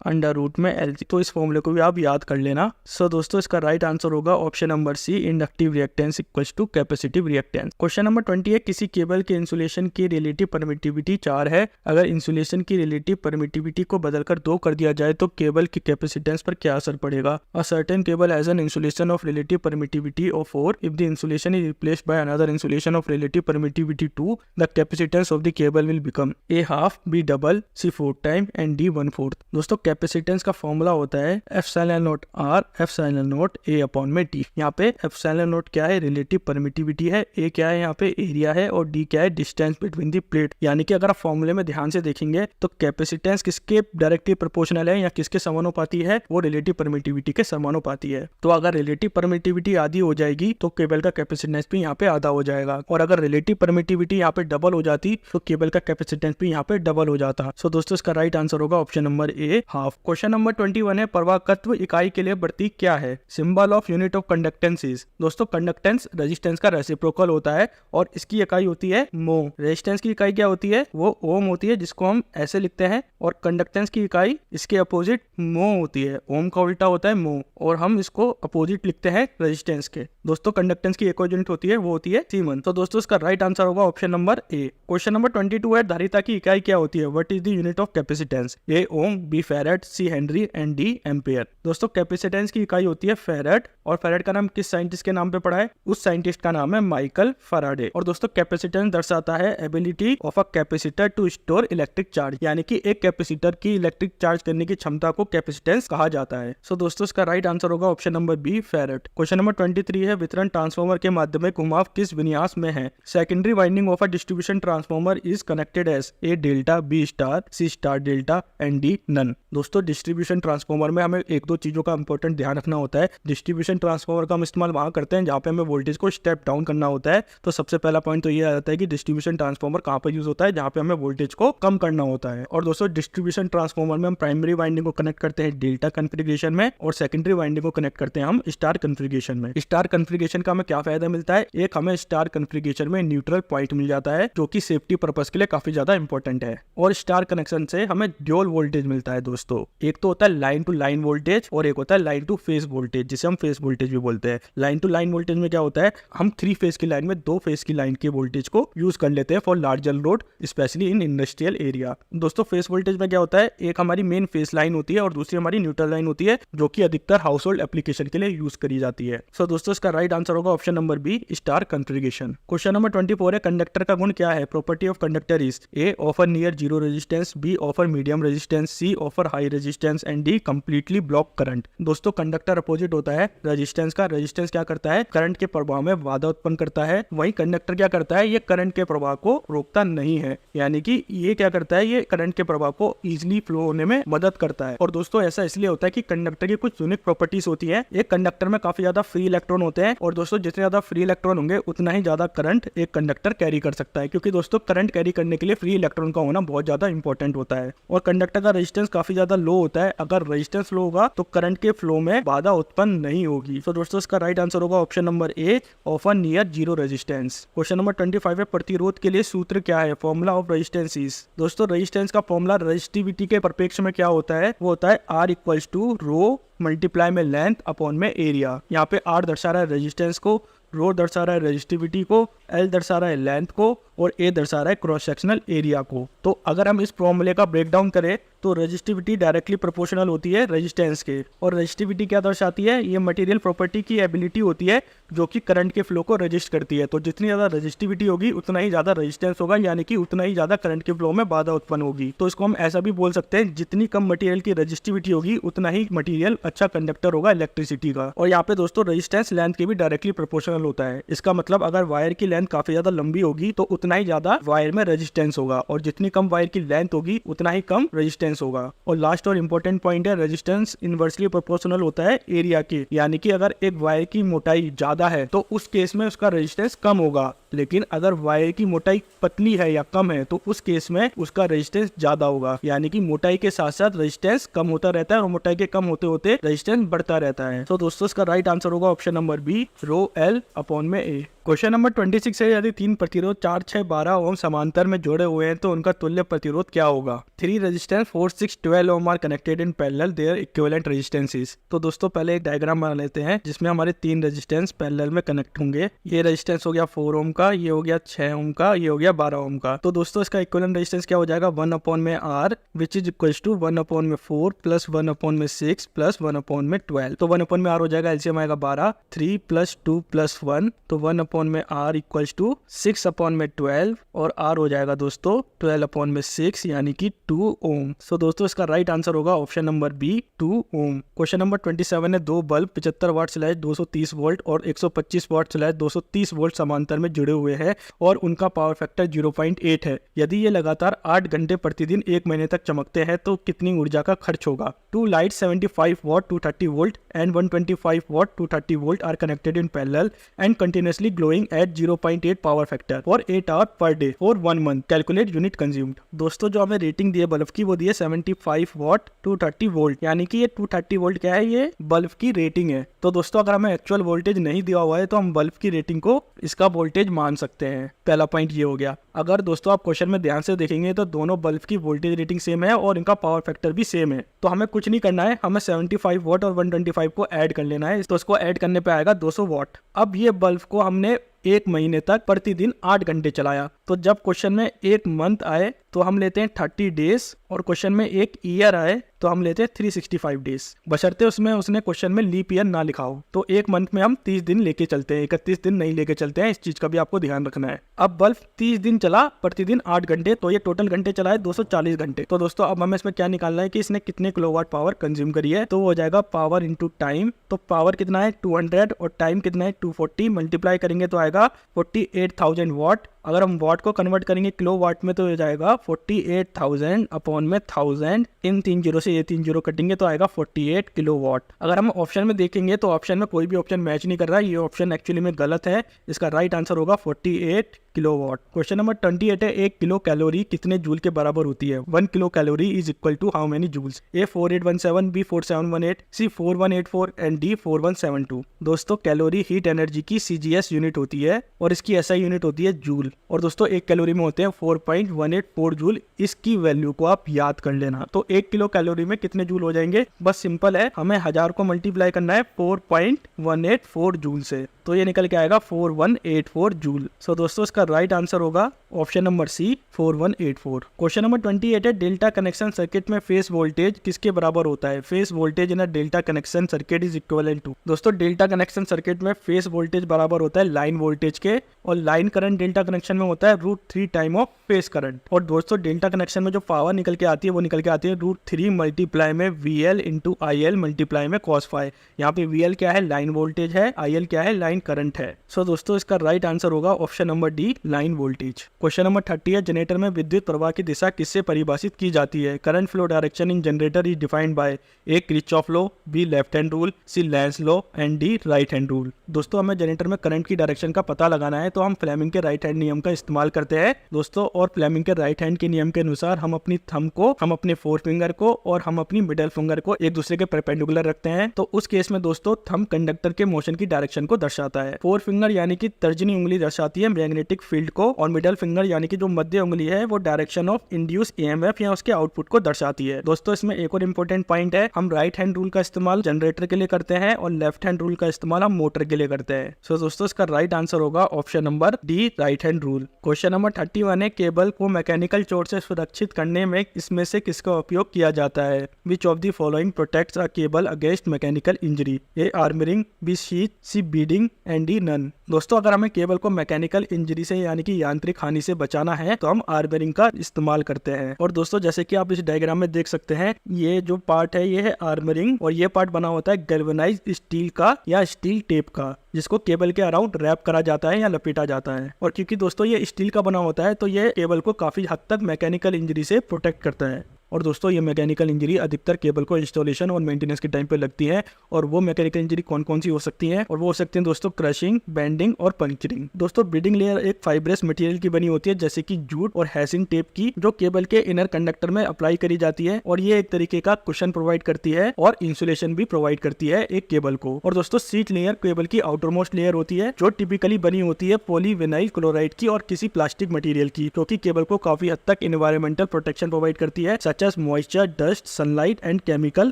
अंडर रूट में LC। तो इस फॉर्मूले को भी आप याद कर लेना। सो दोस्तों इसका राइट आंसर होगा option number C inductive reactance equals to capacitive reactance. Question number 20 है किसी केबल के इंसुलेशन की रिलेटिव परमिटिविटी 4 है, अगर इंसुलेशन की रिलेटिव परमिटिविटी को बदलकर 2 कर दिया जाए तो केबल की कैपेसिटेंस पर क्या असर पड़ेगा? A certain cable has an insulation of relative permittivity of 4 if the insulation is placed by another insulation of relative permittivity to the capacitance of the cable will become A half, B double, C 4 time and D 1/4। दोस्तों capacitance का formula होता है epsilon not R epsilon not A upon में D। यहाँ पे epsilon not क्या है, relative permittivity है, A क्या है यहाँ पे एरिया है और D क्या है, डिस्टेंस बिटवीन द प्लेट। यानी कि अगर आप फॉर्मूले में ध्यान से देखेंगे तो कैपेसिटेंस किसके डायरेक्टली प्रोपोर्शनल है या किसके समानुपाती है, वो रिलेटिव परमिटिविटी के समानुपाती है। तो अगर रिलेटिव परमिटिविटी आधी हो जाएगी तो केबल का कैपेसिटेंस भी यहाँ पे आधा हो जाएगा, और अगर रिलेटिव परमिटिविटी यहाँ पे डबल हो जाती तो केबल का कैपेसिटेंस भी यहाँ पे डबल हो जाता। सो दोस्तों इसका राइट आंसर होगा ऑप्शन नंबर ए हाफ। क्वेश्चन नंबर 21 है, प्रवाहकत्व इकाई के लिए प्रतीक क्या है? Symbol of unit of conductance is. दोस्तों कंडक्टेंस रेजिस्टेंस का रेसिप्रोकल होता है और इसकी इकाई होती है मो। रेजिस्टेंस की इकाई क्या होती है, वो ओम होती है, जिसको हम ऐसे लिखते हैं, और कंडक्टेंस की इकाई इसके अपोजिट मो होती है। ओम का उल्टा होता है मो, और हम इसको अपोजिट लिखते हैं रेजिस्टेंस के। दोस्तों कंडक्टेंस की एक यूनिट होती है, वो होती है सीमन। तो दोस्तों इसका राइट आंसर होगा option number A. Question number 22 है, धारिता की इकाई क्या होती है? What is the unit of capacitance? A ohm, B farad, C henry and D ampere. दोस्तों कैपेसिटेंस की इकाई होती है फैराड, और फैराड का नाम किस साइंटिस्ट के नाम पे पड़ा है? उस साइंटिस्ट का नाम है माइकल फैराडे। और दोस्तों कैपेसिटेंस दर्शाता है ability of a capacitor to store electric charge, यानी कि एक कैपेसिटर की इलेक्ट्रिक चार्ज करने की क्षमता को कैपेसिटेंस कहा जाता है। सो दोस्तों इसका राइट आंसर होगा option number B farad. Question number 23 है, वितरण ट्रांसफार्मर के माध्यम में घुमाव किस विन्यास में है? Secondary winding of a distribution transformer is connected as A delta, B star, C star delta and D none. दोस्तों डिस्ट्रीब्यूशन ट्रांसफार्मर में हमें एक दो चीजों का इंपॉर्टेंट ध्यान रखना होता है। डिस्ट्रीब्यूशन ट्रांसफार्मर का हम इस्तेमाल वहां करते हैं जहां पे हमें वोल्टेज को स्टेप डाउन करना होता है। तो सबसे पहला पॉइंट तो ये आ जाता है कि डिस्ट्रीब्यूशन ट्रांसफार्मर कहां पर यूज होता है, जहां पे हमें वोल्टेज को कम करना होता है। और दोस्तों डिस्ट्रीब्यूशन ट्रांसफार्मर में हम प्राइमरी वाइंडिंग को कनेक्ट करते हैं डेल्टा कॉन्फ़िगरेशन में, और सेकेंडरी वाइंडिंग को कनेक्ट करते हैं हम स्टार कॉन्फ़िगरेशन में। स्टार कॉन्फ़िगरेशन का हमें क्या फायदा मिलता है? एक हमें स्टार कॉन्फ़िगरेशन में न्यूट्रल पॉइंट मिल जाता है, जो कि सेफ्टी पर्पस के लिए काफी ज्यादा इंपॉर्टेंट है। और स्टार कनेक्शन से हमें ड्यूल वोल्टेज मिलता है दोस्तों। एक तो होता है लाइन टू लाइन वोल्टेज और एक होता है लाइन टू फेज वोल्टेज, जिसे हम फेज वोल्टेज भी बोलते हैं। लाइन टू लाइन वोल्टेज में क्या होता है, हम 3 फेज की लाइन में 2 फेज की लाइन के वोल्टेज को यूज कर लेते हैं for larger load, specially in industrial area. दोस्तों फेज वोल्टेज में क्या होता है, एक हमारी मेन फेज लाइन होती है और दूसरी हमारी न्यूट्रल लाइन होती है, जो कि अधिकतर हाउस होल्ड एप्लीकेशन के लिए यूज करी जाती है। सो दोस्तों इसका राइट आंसर होगा option number B star configuration. Question number 24 है, कंडक्टर का गुण क्या है? Property of conductor is A offer near zero resistance, B offer medium resistance, C offer high resistance and D completely block current. दोस्तों conductor opposite होता है resistance का। Resistance क्या करता है, करंट के प्रवाह में बाधा उत्पन्न करता है। वहीं कंडक्टर क्या करता है, ये करंट के प्रवाह को रोकता नहीं है, यानी कि ये क्या करता है, ये करंट के प्रवाह को इजिली फ्लो होने में मदद करता है। और दोस्तों ऐसा इसलिए होता है कि कंडक्टर की कुछ यूनिक प्रॉपर्टीज होती है। एक कंडक्टर में काफी ज्यादा फ्री इलेक्ट्रॉन होते हैं, और दोस्तों जितने ज्यादा फ्री इलेक्ट्रॉन होंगे उतना ही ज्यादा करंट एक कंडक्टर कैरी कर सकता है, क्योंकि दोस्तों करंट कैरी करने के लिए फ्री इलेक्ट्रॉन का होना बहुत ज्यादा इंपॉर्टेंट होता है। और कंडक्टर का रेजिस्टेंस काफी ज्यादा लो होता है। अगर रेजिस्टेंस लो होगा तो करंट के फ्लो में बाधा उत्पन्न नहीं होगी। तो दोस्तों इसका राइट आंसर होगा ऑप्शन नंबर ए offer near zero resistance. Question number 25 है, प्रतिरोध के लिए सूत्र क्या है? Formula of resistance is. दोस्तों रेजिस्टेंस का फॉर्मूला रेजिस्टिविटी के परिप्रेक्ष में क्या होता है, वो होता है R equals to rho multiply में लेंथ अपॉन में एरिया। यहाँ पे R दर्शा रहा है रेजिस्टेंस को, रो दर्शा रहा है रेजिस्टिविटी को, L दर्शा रहा है लेंथ को, और A दर्शा रहा है क्रॉस सेक्शनल एरिया को। तो अगर हम इस फॉर्मूले का ब्रेक डाउन करें तो रेजिस्टिविटी डायरेक्टली प्रोपोर्शनल होती है रेजिस्टेंस के। और रेजिस्टिविटी क्या दर्शाती है, ये मटेरियल प्रॉपर्टी की एबिलिटी होती है जो कि करंट के फ्लो को रजिस्ट करती है। तो जितनी ज्यादा रेजिस्टिविटी होगी उतना ही ज्यादा रेजिस्टेंस होगा, यानी कि उतना ही ज्यादा करंट के फ्लो में बाधा उत्पन्न होगी। तो इसको हम ऐसा भी बोल सकते हैं, जितनी कम मटेरियल की रेजिस्टिविटी होगी उतना ही मटेरियल अच्छा कंडक्टर होगा इलेक्ट्रिसिटी का। और यहाँ पे दोस्तों रेजिस्टेंस लेंथ के भी डायरेक्टली प्रोपोर्शनल होता है। इसका मतलब अगर वायर की लेंथ काफी ज्यादा लंबी होगी तो उतना ही ज्यादा वायर में रेजिस्टेंस होगा, और जितनी कम वायर की लेंथ होगी उतना ही कम रेजिस्टेंस होगा। और लास्ट और इंपॉर्टेंट पॉइंट है, रेजिस्टेंस इनवर्सली प्रोपोर्शनल होता है एरिया के, यानी कि अगर एक वायर की मोटाई ज्यादा है तो उस केस में उसका रेजिस्टेंस कम होगा, लेकिन अगर वायर की मोटाई पतली है या कम है तो उस केस में उसका रेजिस्टेंस ज्यादा होगा। यानी कि मोटाई के साथ साथ रेजिस्टेंस कम होता रहता है और मोटाई के कम होते होते रेजिस्टेंस बढ़ता रहता है। तो दोस्तों इसका राइट आंसर होगा ऑप्शन नंबर बी रो L अपॉन में A। क्वेश्चन नंबर 26 है, यदि 3 प्रतिरोध 4, 6, 12 ओम समांतर में जोड़े हुए हैं तो उनका तुल्य प्रतिरोध क्या होगा? 3 resistance 4, 6, 12 ohm are connected in parallel, their equivalent resistances. तो दोस्तों पहले एक डायग्राम बना लेते हैं जिसमें हमारे 3 रेजिस्टेंस पैरेलल में कनेक्ट होंगे। ये रेजिस्टेंस हो गया 4 ओम का, ये हो गया 6 ओम का, ये हो गया 12 ओम का। तो दोस्तों इसका इक्विवेलेंट रेजिस्टेंस क्या हो जाएगा, 1/R which is equal to 1/4 plus 1/6 plus 1/12। तो 1/R हो जाएगा, एलसीएम आएगा 12, 3 + 2 + 1, तो 1/R इक्वल टू 6/12 और R हो जाएगा दोस्तों 12/6 यानी कि 2 ओम। सो दोस्तों इसका राइट आंसर होगा ऑप्शन नंबर बी 2 ओम। क्वेश्चन नंबर 27 है, दो बल्ब 75 वाट स्लैश 230 वोल्ट और 125 वाट स्लैश 230 वोल्ट समांतर में जुड़े हुए हैं और उनका पावर फैक्टर 0.8 है। यदि ये लगातार 8 घंटे प्रतिदिन 1 महीने तक चमकते हैं तो कितनी ऊर्जा का खर्च होगा। 2 light 75 watt 230 volt and 125 watt 230 volt are connected in parallel and continuously glowing at 0.8 power factor for 8 hours per day for 1 month. Calculate unit consumed. दोस्तों जो हमें रेटिंग दी है बल्ब की वो दी है 75 watt 230 volt, यानी कि ये 230 वोल्ट क्या है, ये बल्ब की रेटिंग है। तो दोस्तों अगर हमें एक्चुअल वोल्टेज नहीं दिया हुआ है तो हम बल्ब की रेटिंग को इसका वोल्टेज मान सकते हैं। पहला पॉइंट ये हो गया। अगर दोस्तों आप क्वेश्चन में ध्यान से देखेंगे तो दोनों बल्ब की वोल्टेज रेटिंग सेम है और इनका पावर फैक्टर भी सेम है। तो हमें कुछ नहीं करना है, हमें 75 वॉट और 125 को ऐड कर लेना है। तो इसको ऐड करने पे आएगा 200 वॉट। अब ये बल्ब को हमने 1 महीने तक प्रतिदिन 8 घंटे चलाया। तो जब क्वेश्चन में 1 मंथ आए तो हम लेते हैं 30 डेज और क्वेश्चन में 1 ईयर आए तो हम लेते हैं 365 डेज, बशर्ते उसमें उसने क्वेश्चन में लीप ईयर ना लिखा हो। तो 1 मंथ में हम 30 दिन लेके चलते हैं, 31 दिन नहीं लेके चलते हैं। इस चीज का भी आपको ध्यान रखना है। अब बल्ब 30 दिन चला, प्रतिदिन 8 घंटे, तो ये टोटल घंटे चला है 240 घंटे। तो दोस्तों अब हमें इसमें क्या निकालना है कि इसने कितने किलोवाट पावर कंज्यूम करी है। तो वो हो जाएगा पावर इंटू टाइम। तो पावर कितना है 200 और टाइम कितना है 240, मल्टीप्लाई करेंगे तो आएगा 48,000 वॉट। अगर हम वॉट को कन्वर्ट करेंगे किलो वाट में तो हो जाएगा 48,000 अपॉन में 1000, इन 3 जीरो से ये 3 जीरो कटेंगे तो आएगा 48 किलो वाट। अगर हम ऑप्शन में देखेंगे तो ऑप्शन में कोई भी ऑप्शन मैच नहीं कर रहा है, ये ऑप्शन एक्चुअली में गलत है। इसका राइट आंसर होगा 48 किलोवाट। क्वेश्चन नंबर 28 है, 1 किलो कैलोरी कितने जूल के बराबर होती है। 1 kilo calorie is equal to how many joules. A 4817, B 4718, C 4184 and D 4172। दोस्तों कैलोरी हीट एनर्जी की CGS यूनिट होती है और इसकी SI यूनिट होती है जूल। और दोस्तों 1 कैलोरी में होते हैं 4.184 जूल। इसकी वैल्यू को आप याद कर लेना। तो 1 किलो कैलोरी में कितने जूल हो जाएंगे, बस सिंपल है, हमें 1000 को मल्टीप्लाई करना है 4.184 जूल से, तो ये निकल के आएगा 4184 जूल। सो दोस्तों इसका राइट आंसर होगा option number C 4184। Question number 28 है, डेल्टा कनेक्शन सर्किट में फेस वोल्टेज किसके बराबर होता है। Phase voltage in a delta connection circuit is equivalent to. दोस्तों डेल्टा कनेक्शन सर्किट में फेस वोल्टेज बराबर होता है लाइन वोल्टेज के, और लाइन करंट डेल्टा कनेक्शन में होता है √3 टाइम ऑफ फेस करंट। और दोस्तों डेल्टा कनेक्शन में जो पावर निकल के आती है वो निकल के आती है √3 मल्टीप्लाई में VL इंटू IL मल्टीप्लाई में cos phi। यहाँ पे VL क्या है, लाइन वोल्टेज है, IL क्या है, लाइन करंट है। सो दोस्तों इसका राइट आंसर होगा option number D, line voltage. Question number 30 है, जनरेटर में विद्युत प्रवाह की दिशा किससे परिभाषित की जाती है। Current flow direction in generator is defined by A Kirchhoff law, B left hand rule, C Lenz law and D right hand rule. दोस्तों हमें जनरेटर में करंट की डायरेक्शन का पता लगाना है तो हम फ्लेमिंग के राइट हैंड नियम का इस्तेमाल करते हैं दोस्तों। और फ्लेमिंग के राइट हैंड के नियम के अनुसार हम अपनी थंब को, हम अपने 4 फिंगर को और हम अपनी मिडल फिंगर को एक दूसरे के परपेंडिकुलर रखते हैं। तो उस केस में दोस्तों थंब कंडक्टर के मोशन की डायरेक्शन को दर्शाता है। 4 फिंगर यानी कि तर्जनी उंगली दर्शाती है मैग्नेटिक फील्ड को, और मिडल फिंगर यानी कि जो मध्य उंगली है वो डायरेक्शन ऑफ इंड्यूस EMF या उसके आउटपुट को दर्शाती है। दोस्तों इसमें एक और इम्पोर्टेंट पॉइंट है, हम राइट हैंड रूल का इस्तेमाल जनरेटर के लिए करते हैं और लेफ्ट हैंड रूल का इस्तेमाल हम मोटर के लिए करते हैं। सो दोस्तों इसका राइट आंसर होगा option number D, right hand rule. Question number 31 है, केबल को मैकेनिकल चोट से सुरक्षित करने में इसमें से किसका उपयोग किया जाता है। Which of the following protects a cable against mechanical injury. A armouring, B sheath, C bedding and D none. दोस्तों अगर हमें केबल को मैकेनिकल इंजरी से यानी कि यांत्रिक हानि से बचाना है तो हम आर्मरिंग का इस्तेमाल करते हैं। और दोस्तों जैसे कि आप इस डायग्राम में देख सकते हैं, ये जो पार्ट है ये है आर्मरिंग और ये पार्ट बना होता है गैल्वेनाइज्ड स्टील का या स्टील टेप का, जिसको केबल के अराउंड रैप करा जाता है या लपेटा जाता है। और क्योंकि दोस्तों ये स्टील का बना होता है तो ये केबल को काफी हद तक मैकेनिकल इंजरी से प्रोटेक्ट करता है। और दोस्तों ये मैकेनिकल इंजरी अधिकतर केबल को इंस्टॉलेशन और मेंटेनेंस के टाइम पे लगती है। और वो मैकेनिकल इंजरी कौन कौन सी हो सकती है, और वो हो सकती है दोस्तों क्रशिंग, बेंडिंग और पंक्चरिंग। दोस्तों बीडिंग लेयर एक फाइब्रस मटेरियल की बनी होती है जैसे कि जूट और हैसिंग टेप की, जो केबल के इनर कंडक्टर में अप्लाई करी जाती है और ये एक तरीके का कुशन प्रोवाइड करती है और इंसुलेशन भी प्रोवाइड करती है एक केबल को। और दोस्तों सीट लेयर केबल की आउटर मोस्ट लेयर होती है जो टिपिकली बनी होती है पॉलीविनाइल क्लोराइड की और किसी प्लास्टिक मटेरियल की, क्योंकि केबल को काफी हद तक एनवायरमेंटल प्रोटेक्शन प्रोवाइड करती है such such as moisture, dust, sunlight and chemical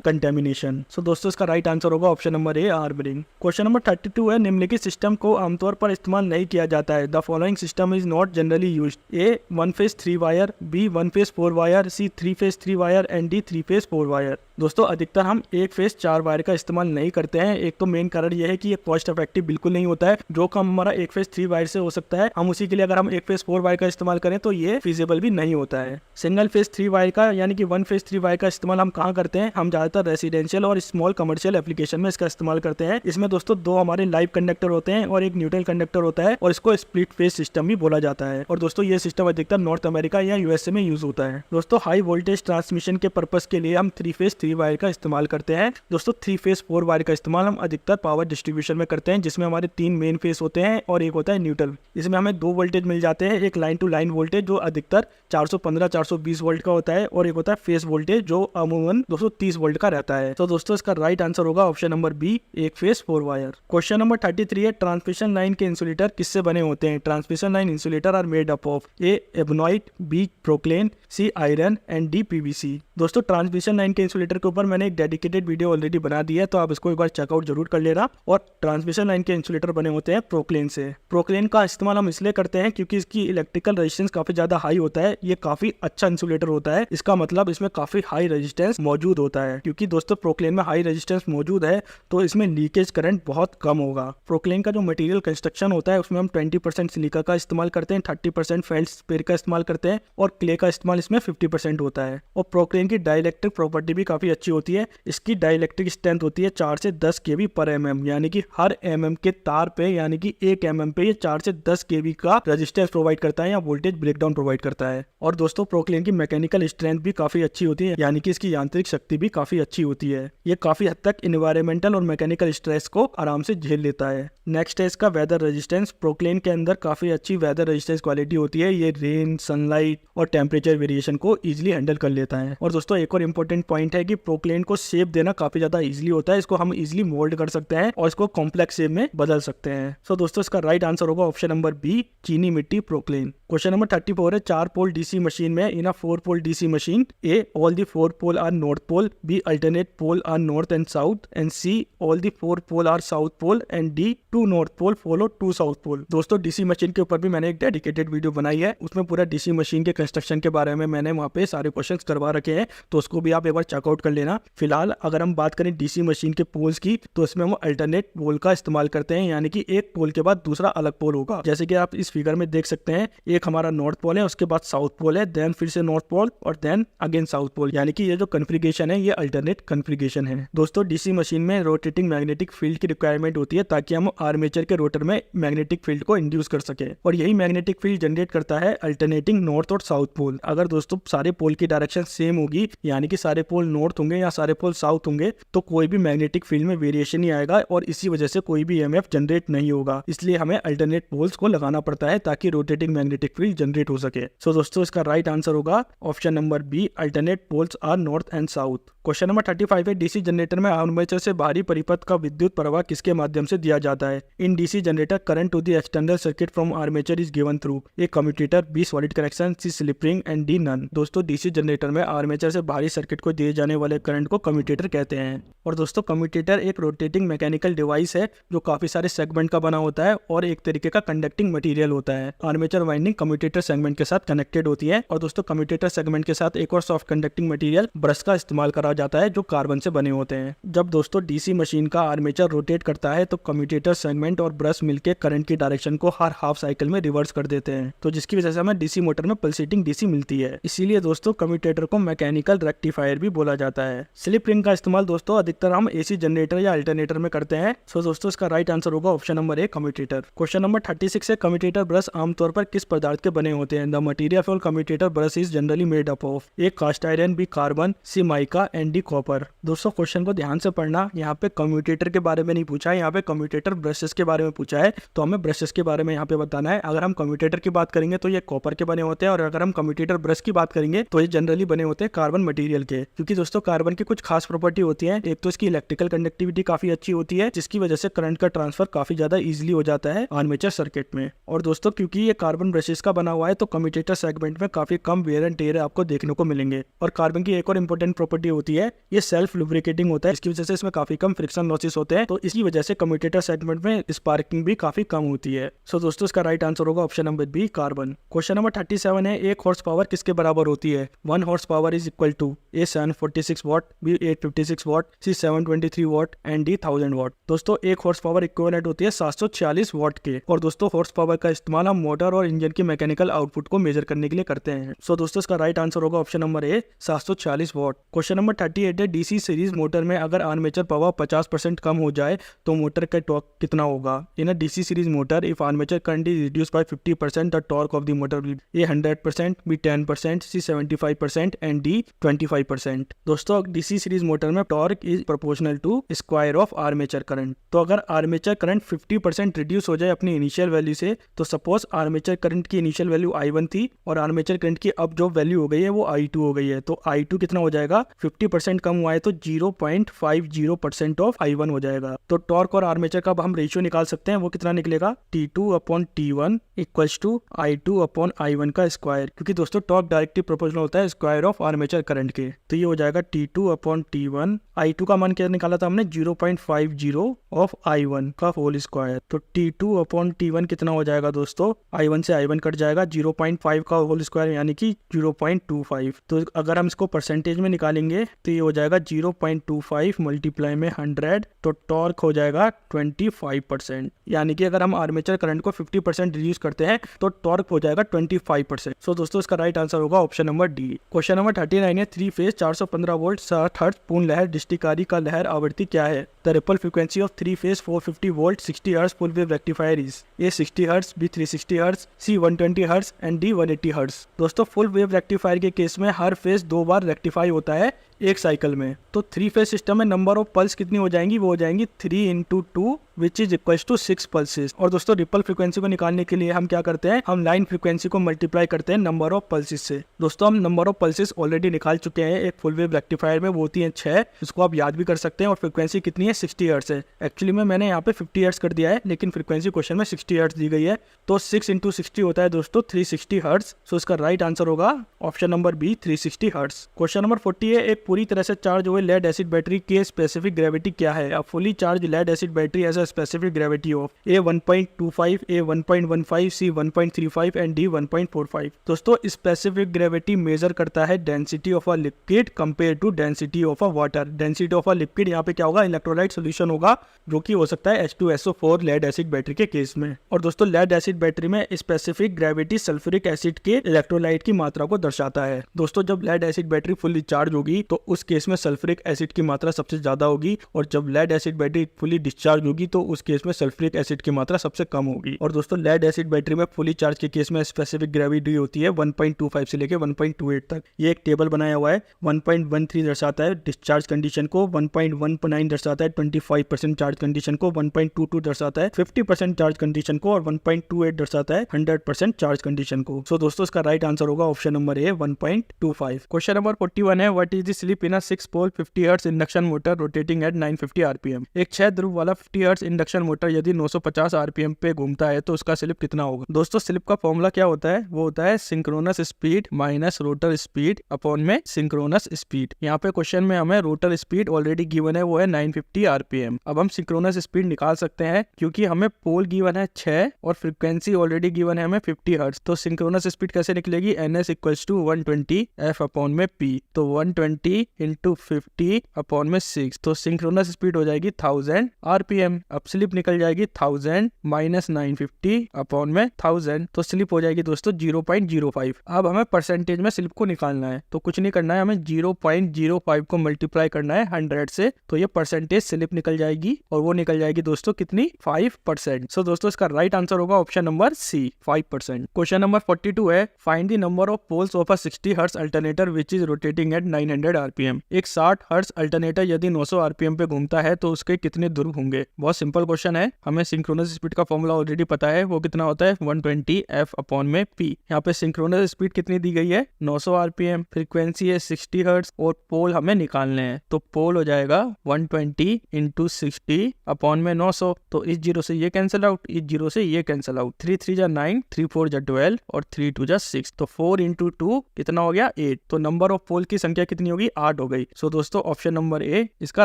contamination. So दोस्तों इसका राइट आंसर होगा option number A, armouring. Question number 32 है, निम्नलिखित सिस्टम को आमतौर पर इस्तेमाल नहीं किया जाता है। The following system is not generally used. A 1 phase 3 wire, B 1 phase 4 wire, C 3 phase 3 wire and D 3 phase 4 wire. दोस्तों अधिकतर हम 1 फेज 4 वायर का इस्तेमाल नहीं करते हैं। एक तो मेन कारण यह है कि ये कॉस्ट इफेक्टिव बिल्कुल नहीं होता है। जो काम हमारा 1 फेज 3 वायर से हो सकता है, हम उसी के लिए अगर हम 1 फेज 4 वायर का इस्तेमाल करें तो ये फिजिबल भी नहीं होता है। सिंगल फेज 3 वायर का यानी कि 1 फेज 3 वायर का इस्तेमाल हम कहाँ करते हैं? हम ज्यादातर रेसिडेंशियल और स्मॉल कमर्शियल एप्लीकेशन में इसका इस्तेमाल करते हैं। इसमें दोस्तों 2 हमारे लाइव कंडक्टर होते हैं और एक न्यूट्रल कंडक्टर होता है और इसको स्प्लिट फेज सिस्टम भी बोला जाता है। और दोस्तों ये सिस्टम अधिकतर नॉर्थ अमेरिका या यूएसए में यूज होता है। दोस्तों हाई वोल्टेज ट्रांसमिशन के पर्पस के लिए हम 3 फेज 3 वायर का इस्तेमाल करते हैं। दोस्तों 3 फेज 4 वायर का इस्तेमाल हम अधिकतर पावर डिस्ट्रीब्यूशन में करते हैं, जिसमें हमारे 3 मेन फेज होते हैं और एक होता है न्यूट्रल। इसमें हमें 2 वोल्टेज मिल जाते हैं, एक लाइन टू लाइन वोल्टेज जो अधिकतर 415-420 वोल्ट का होता है और एक होता है फेज वोल्टेज जो अमूमन 230 वोल्ट का रहता है। तो दोस्तों इसका राइट आंसर होगा option number B, 1 phase 4 wire. Question number 33 है, ट्रांसमिशन लाइन के इंसुलेटर किससे बने होते हैं? Transmission line insulator are made up of A ebonite, B porcelain, C iron and D PVC. दोस्तों ट्रांसमिशन लाइन के इंसुलेटर के ऊपर मैंने एक डेडिकेटेड वीडियो ऑलरेडी बना दी है, तो आप इसको एक बार चेकआउट जरूर कर लेना। और ट्रांसमिशन लाइन के इंसुलेटर बने होते हैं प्रोक्लेन से। प्रोक्लेन का इस्तेमाल हम इसलिए करते हैं क्योंकि इसकी इलेक्ट्रिकल रेजिस्टेंस काफी ज्यादा हाई होता है। ये काफी अच्छा इंसुलेटर होता है, इसका मतलब इसमें काफी हाई रेजिस्टेंस मौजूद होता है। क्योंकि दोस्तों प्रोक्लेन में हाई रेजिस्टेंस मौजूद है तो इसमें लीकेज करंट बहुत कम होगा। प्रोक्लेन का जो मटेरियल कंस्ट्रक्शन होता है उसमें हम 20% सिलिका का इस्तेमाल करते हैं, 30% फेल्डस्पेर का इस्तेमाल करते हैं और क्ले का इस्तेमाल इसमें 50% होता है। और प्रोक्लेन की डाइलेक्ट्रिक प्रॉपर्टी भी काफी अच्छी होती है। इसकी डाइलेक्ट्रिक स्ट्रेंथ होती है 4 से 10 kV पर mm, यानी कि हर mm के तार पे यानी कि 1 mm पे ये 4 से 10 kV का रेजिस्टेंस प्रोवाइड करता है या वोल्टेज ब्रेकडाउन प्रोवाइड करता है। और दोस्तों प्रोक्लेन की मैकेनिकल स्ट्रेंथ भी काफी अच्छी होती है, यानी कि इसकी यांत्रिक शक्ति भी काफी अच्छी होती है। ये काफी हद तक इन्वायरमेंटल और मैकेनिकल स्ट्रेस को आराम से झेल लेता है। नेक्स्ट है इसका वेदर रेजिस्टेंस। प्रोक्लेन के अंदर काफी अच्छी वेदर रेजिस्टेंस क्वालिटी होती है। ये रेन, सनलाइट और टेम्परेचर वेरिएशन को इजीली हैंडल कर लेता है। और दोस्तों एक और इम्पोर्टेंट पॉइंट है कि प्रोक्लेन को शेप देना काफी ज्यादा इजीली होता है। इसको हम इजीली मोल्ड कर सकते हैं और इसको कॉम्प्लेक्स शेप में बदल सकते हैं। सो दोस्तों इसका राइट आंसर होगा ऑप्शन नंबर बी, चीनी मिट्टी प्रोक्लेन। क्वेश्चन नंबर 34 है, 4 पोल डीसी मशीन में in a 4 pole DC machine A all the 4 pole are north pole, B alternate pole are north and south and C all the 4 pole are south pole and D 2 north pole follow 2 south pole. दोस्तों DC machine के ऊपर भी मैंने एक dedicated video बनाई है, उसमें पूरा डीसी मशीन के कंस्ट्रक्शन के बारे में मैंने वहाँ पे सारे क्वेश्चंस करवा रखे हैं, तो उसको भी आप एक बार चेकआउट कर लेना। फिलहाल अगर हम बात करें डीसी मशीन के पोल्स की तो इसमें हम अल्टरनेट पोल का इस्तेमाल करते हैं, यानी कि एक पोल के बाद दूसरा अलग पोल होगा। जैसे कि आप इस फिगर में देख सकते हैं, एक हमारा नॉर्थ पोल है, उसके बाद साउथ पोल है, देन फिर से नॉर्थ पोल और देन अगेन साउथ पोल, यानी कि ये जो कन्फिगरेशन है ये अल्टरनेट कन्फिगरेशन है। दोस्तों डीसी मशीन में रोटेटिंग मैग्नेटिक फील्ड की रिक्वायरमेंट होती है ताकि हम आर्मेचर के रोटर में मैग्नेटिक फील्ड को इंड्यूस कर सके, और यही मैग्नेटिक फील्ड जनरेट करता है अल्टरनेटिंग नॉर्थ और साउथ पोल। अगर दोस्तों सारे पोल की डायरेक्शन सेम होगी, यानी कि सारे पोल नॉर्थ होंगे या सारे पोल साउथ होंगे, तो कोई भी मैग्नेटिक फील्ड में वेरिएशन नहीं आएगा और इसी वजह से कोई भी ईएमएफ जनरेट नहीं होगा। इसलिए हमें अल्टरनेट पोल्स को लगाना पड़ता है ताकि रोटेटिंग मैग्नेटिक फील्ड जनरेट हो सके। सो दोस्तों इसका राइट आंसर होगा option number B, alternate poles are north and south. Question number 35 है, डीसी जनरेटर में आर्मेचर से बाहरी परिपथ का विद्युत प्रवाह किसके माध्यम से दिया जाता है? In DC generator current to the external circuit from armature is given through A commutator, B solid connection, C slip ring and D none. दोस्तों डीसी जनरेटर में आर्मेचर से बाहरी सर्किट को दिए जाने वाले करंट को कम्यूटेटर कहते हैं। और दोस्तों कम्यूटेटर एक रोटेटिंग मैकेनिकल डिवाइस है जो काफी सारे सेगमेंट का बना होता है और एक तरीके का कंडक्टिंग मटेरियल होता है। आर्मेचर वाइंडिंग कम्यूटेटर सेगमेंट के साथ कनेक्टेड होती है और दोस्तों कम्यूटेटर सेगमेंट के साथ एक और सॉफ्ट कंडक्टिंग मटेरियल ब्रश का इस्तेमाल करा जाता है जो कार्बन से बने होते हैं। जब दोस्तों डीसी मशीन का आर्मेचर रोटेट करता है तो कम्यूटेटर सेगमेंट और ब्रश मिलकर करंट की डायरेक्शन को हर हाफ साइकिल में रिवर्स कर देते हैं, तो जिसकी वजह से हमें डीसी मोटर में पल्सेटिंग डीसी मिलती है। इसीलिए दोस्तों कम्यूटेटर को मैकेनिकल रेक्टिफायर भी बोला जाता है। स्लिप रिंग का इस्तेमाल दोस्तों अधिकतर हम एसी जनरेटर या अल्टरनेटर में करते हैं। सो दोस्तों इसका राइट आंसर होगा ऑप्शन नंबर ए, कम्यूटेटर। क्वेश्चन नंबर 36 है, कम्यूटेटर ब्रश आमतौर पर किस पदार्थ के बने होते हैं? The material for commutator brush is generally made up of A cast iron, B carbon, C mica and D copper. दोस्तों क्वेश्चन को ध्यान से पढ़ना, यहाँ पे कम्यूटेटर के बारे में नहीं पूछा है, यहाँ पे कम्यूटेटर ब्रशेस के बारे में पूछा है, तो हमें ब्रशेस के बारे में यहाँ पे बताना है। अगर हम कम्यूटेटर की बात करेंगे तो ये कॉपर के बने होते हैं, और अगर हम कम्यूटेटर ब्रश की बात करेंगे तो ये जनरली बने होते हैं कार्बन मटेरियल के। क्योंकि दोस्तों कार्बन की कुछ खास प्रॉपर्टी होती है, एक तो इसकी इलेक्ट्रिकल कंडक्टिविटी काफी अच्छी होती है जिसकी वजह से करंट का ट्रांसफर काफी ज्यादा इजीली हो जाता है आर्मेचर सर्किट में। और दोस्तों क्योंकि ये कार्बन ब्रशेस ब्रशेस का बना हुआ है तो कम्यूटेटर सेगमेंट में काफी कम वेयर एंड टेयर आपको देखने को मिलेंगे। और कार्बन की एक और इंपॉर्टेंट प्रॉपर्टी होती है, ये सेल्फ लुब्रिकेटिंग होता है, इसकी वजह से इसमें काफी कम फ्रिक्शन लॉसेस होते हैं, तो इसकी वजह से कम्यूटेटर सेगमेंट में स्पार्किंग भी काफी कम होती है। सो दोस्तों इसका राइट आंसर होगा option number B, carbon. Question number 37 है, एक हॉर्स पावर किसके बराबर होती है? 1 horse power is equal to A 746 watt, B 856 watt, C 723 watt and D 1000 watt. दोस्तों एक हॉर्स पावर इक्विवेलेंट होती है 746 वाट के। और दोस्तों हॉर्स पावर का इस्तेमाल हम मोटर और इंजन की मैकेनिकल आउटपुट को मेजर करने के लिए करते हैं। सो दोस्तों इसका राइट आंसर होगा option number A, 746 watt. Question number 38 है, डीसी सीरीज मोटर में अगर आर्मेचर पावर 50% कम हो जाए तो मोटर का टॉर्क कितना होगा? In a DC series motor if armature current is reduced by 50% the torque of the motor will A 100%, B 10%, C 75% and D 25%। दोस्तों डीसी सीरीज मोटर में torque is proportional to square of armature current. तो अगर armature current 50% reduce हो जाए अपनी initial value से, तो suppose armature current की इनिशियल वैल्यू I1 थी और आर्मेचर करंट की अब जो वैल्यू हो गई है वो I2 हो गई है, तो I2 कितना हो जाएगा? 50% कम हुआ है तो 0.50% ऑफ I1 हो जाएगा। तो टॉर्क और आर्मेचर का अब हम रेशियो निकाल सकते हैं, वो कितना निकलेगा? T2/T1 इक्वल्स टू I2/I1 का स्क्वायर, क्योंकि दोस्तों टॉर्क डायरेक्टली प्रोपोर्शनल होता है स्क्वायर ऑफ आर्मेचर करंट के। तो ये हो जाएगा T2/T1। I2 का मान क्या निकाला था हमने? 0.50 ऑफ I1 का होल स्क्वायर। तो T2/T1 कितना हो जाएगा दोस्तों? I1 से I1 कट जाएगा, 0.5 का होल स्क्वायर यानी कि 0.25। तो अगर हम इसको परसेंटेज में निकालेंगे तो ये हो जाएगा 0.25 मल्टीप्लाई में 100, तो टॉर्क हो जाएगा 25%। यानी कि अगर हम आर्मेचर करंट को 50% रिड्यूस करते हैं तो टॉर्क हो जाएगा 25%। सो दोस्तों इसका राइट आंसर होगा option number D. Question number 39 है, 3 फेज 415 वोल्ट 60 हर्ट्ज पूर्ण लहर डिस्टिकारी का लहर आवृत्ति क्या है? The ripple frequency of 3 phase 450 volt 60 hertz full wave rectifier is A 60 hertz, B 360 hertz, C 120 hertz and D 180 hertz. दोस्तों फुल वेव रेक्टिफायर के केस में हर फेज 2 बार रेक्टिफाई होता है एक साइकिल में। तो 3 फेज सिस्टम में नंबर ऑफ पल्स कितनी हो जाएंगी? वो हो जाएंगी 3 × 2 which is equals to 6 pulses. और दोस्तों रिपल फ्रीक्वेंसी को निकालने के लिए हम क्या करते हैं? हम लाइन फ्रीक्वेंसी को मल्टीप्लाई करते हैं नंबर ऑफ पल्सेस से। दोस्तों हम नंबर ऑफ पल्सेस ऑलरेडी निकाल चुके हैं एक फुल वेव रेक्टिफायर में, वो होती है 6। इसको आप याद भी कर सकते हैं। और फ्रीक्वेंसी कितनी है? 60 हर्ट्ज है। एक्चुअली में मैंने यहाँ पे 50 हर्ट्ज कर दिया है, लेकिन फ्रीक्वेंसी क्वेश्चन में 60 हर्ट्ज दी गई है, तो 6 × 60 होता है दोस्तों 360 हर्ट्ज। सो इसका राइट आंसर होगा option number B, 360 hertz. Question number 40 है, एक पूरी तरह से चार्ज हुए लेड एसिड बैटरी की स्पेसिफिक ग्रेविटी क्या है? अब fully charge lead acid battery has a specific gravity of A 1.25, A 1.15, C 1.35 and D 1.45। दोस्तों स्पेसिफिक ग्रेविटी मेजर करता है density of a liquid compare to density of a water. Density of a liquid यहाँ पे क्या होगा? Electrolyte solution होगा, जो कि हो सकता है H2SO4 लेड एसिड बैटरी के केस में। और दोस्तों लेड एसिड बैटरी में स्पेसिफिक ग्रेविटी सल्फ्यूरिक एसिड के इलेक्ट्रोलाइट की मात्रा को दर्शाता है। दोस्तों जब lead acid battery fully charge होगी तो उस केस में सल्फ्यूरिक एसिड की मात्रा सबसे ज्यादा होगी, और जब lead acid battery fully discharge होगी तो उस केस में सल्फ्यूरिक एसिड की मात्रा सबसे कम होगी। और दोस्तों लेड एसिड बैटरी में फुली चार्ज के केस में स्पेसिफिक ग्रेविटी होती है 1.25 से लेकर 1.28 तक। ये एक टेबल बनाया हुआ है। 1.13 दर्शाता है डिस्चार्ज कंडीशन को, 1.19 दर्शाता है 25% चार्ज कंडीशन को, 1.22 दर्शाता है 50% चार्ज कंडीशन को, और 1.28 दर्शाता है 100% चार्ज कंडीशन को। सो दोस्तों इसका राइट आंसर होगा option number A, 1.25। Question number 41 है, what is the slip in a 6 pole 50 hertz induction motor rotating at 950 RPM? एक 6 ध्रुव वाला 50 हर्ट्ज इंडक्शन मोटर यदि 950 आरपीएम पे घूमता है तो उसका स्लिप कितना होगा? दोस्तों स्लिप का फॉर्मूला क्या होता है? वो होता है synchronous speed minus rotor speed upon में सिंक्रोनस स्पीड। यहाँ पे क्वेश्चन में हमें रोटर स्पीड ऑलरेडी गिवन है, वो है 950 आरपीएम। अब हम सिंक्रोनस स्पीड निकाल सकते हैं क्योंकि हमें पोल गिवन है 6 और फ्रीक्वेंसी ऑलरेडी गिवन है हमें 50 हर्ट्ज। तो सिंक्रोनस स्पीड कैसे निकलेगी? ns equals to 120 f upon में p। तो 120 × 50 अपॉन में 6, तो सिंक्रोनस स्पीड हो जाएगी 1000 आरपीएम। अब स्लिप निकल जाएगी 1000 माइनस 950 अपॉन में 1000, तो स्लिप हो जाएगी दोस्तों 0.05। अब हमें परसेंटेज में स्लिप को निकालना है, तो कुछ नहीं करना है, हमें 0.05 को मल्टीप्लाई करना है 100 से, तो ये परसेंटेज स्लिप निकल जाएगी, और वो निकल जाएगी दोस्तों कितनी? 5%। सो दोस्तों इसका राइट आंसर होगा option number C, 5%। Question number 42 है, find the number of poles of a 60 hertz alternator which is rotating at 900 RPM. एक 60 हर्ट्ज अल्टरनेटर यदि 900 आरपीएम पे घूमता है तो उसके कितने ध्रुव होंगे? बहुत सिंपल क्वेश्चन है, हमें सिंक्रोनस स्पीड का फॉर्मूला ऑलरेडी पता है, वो कितना होता है 120 f अपॉन में p। यहाँ पे सिंक्रोनस स्पीड कितनी दी गई है 900 आरपीएम, फ्रीक्वेंसी है 60 हर्ट्ज और पोल हमें निकालने हैं, तो पोल हो जाएगा 120 इंटू 60 अपॉन में 900। तो इस जीरो से ये कैंसिल आउट, इस जीरो से ये कैंसिल आउट, 3 3 जा 9, 3 4 जा 12 और 3 2 जा 6, तो 4 इंटू 2 कितना हो गया 8। तो नंबर ऑफ पोल की संख्या कितनी होगी 8 हो गई। सो दोस्तों ऑप्शन नंबर ए इसका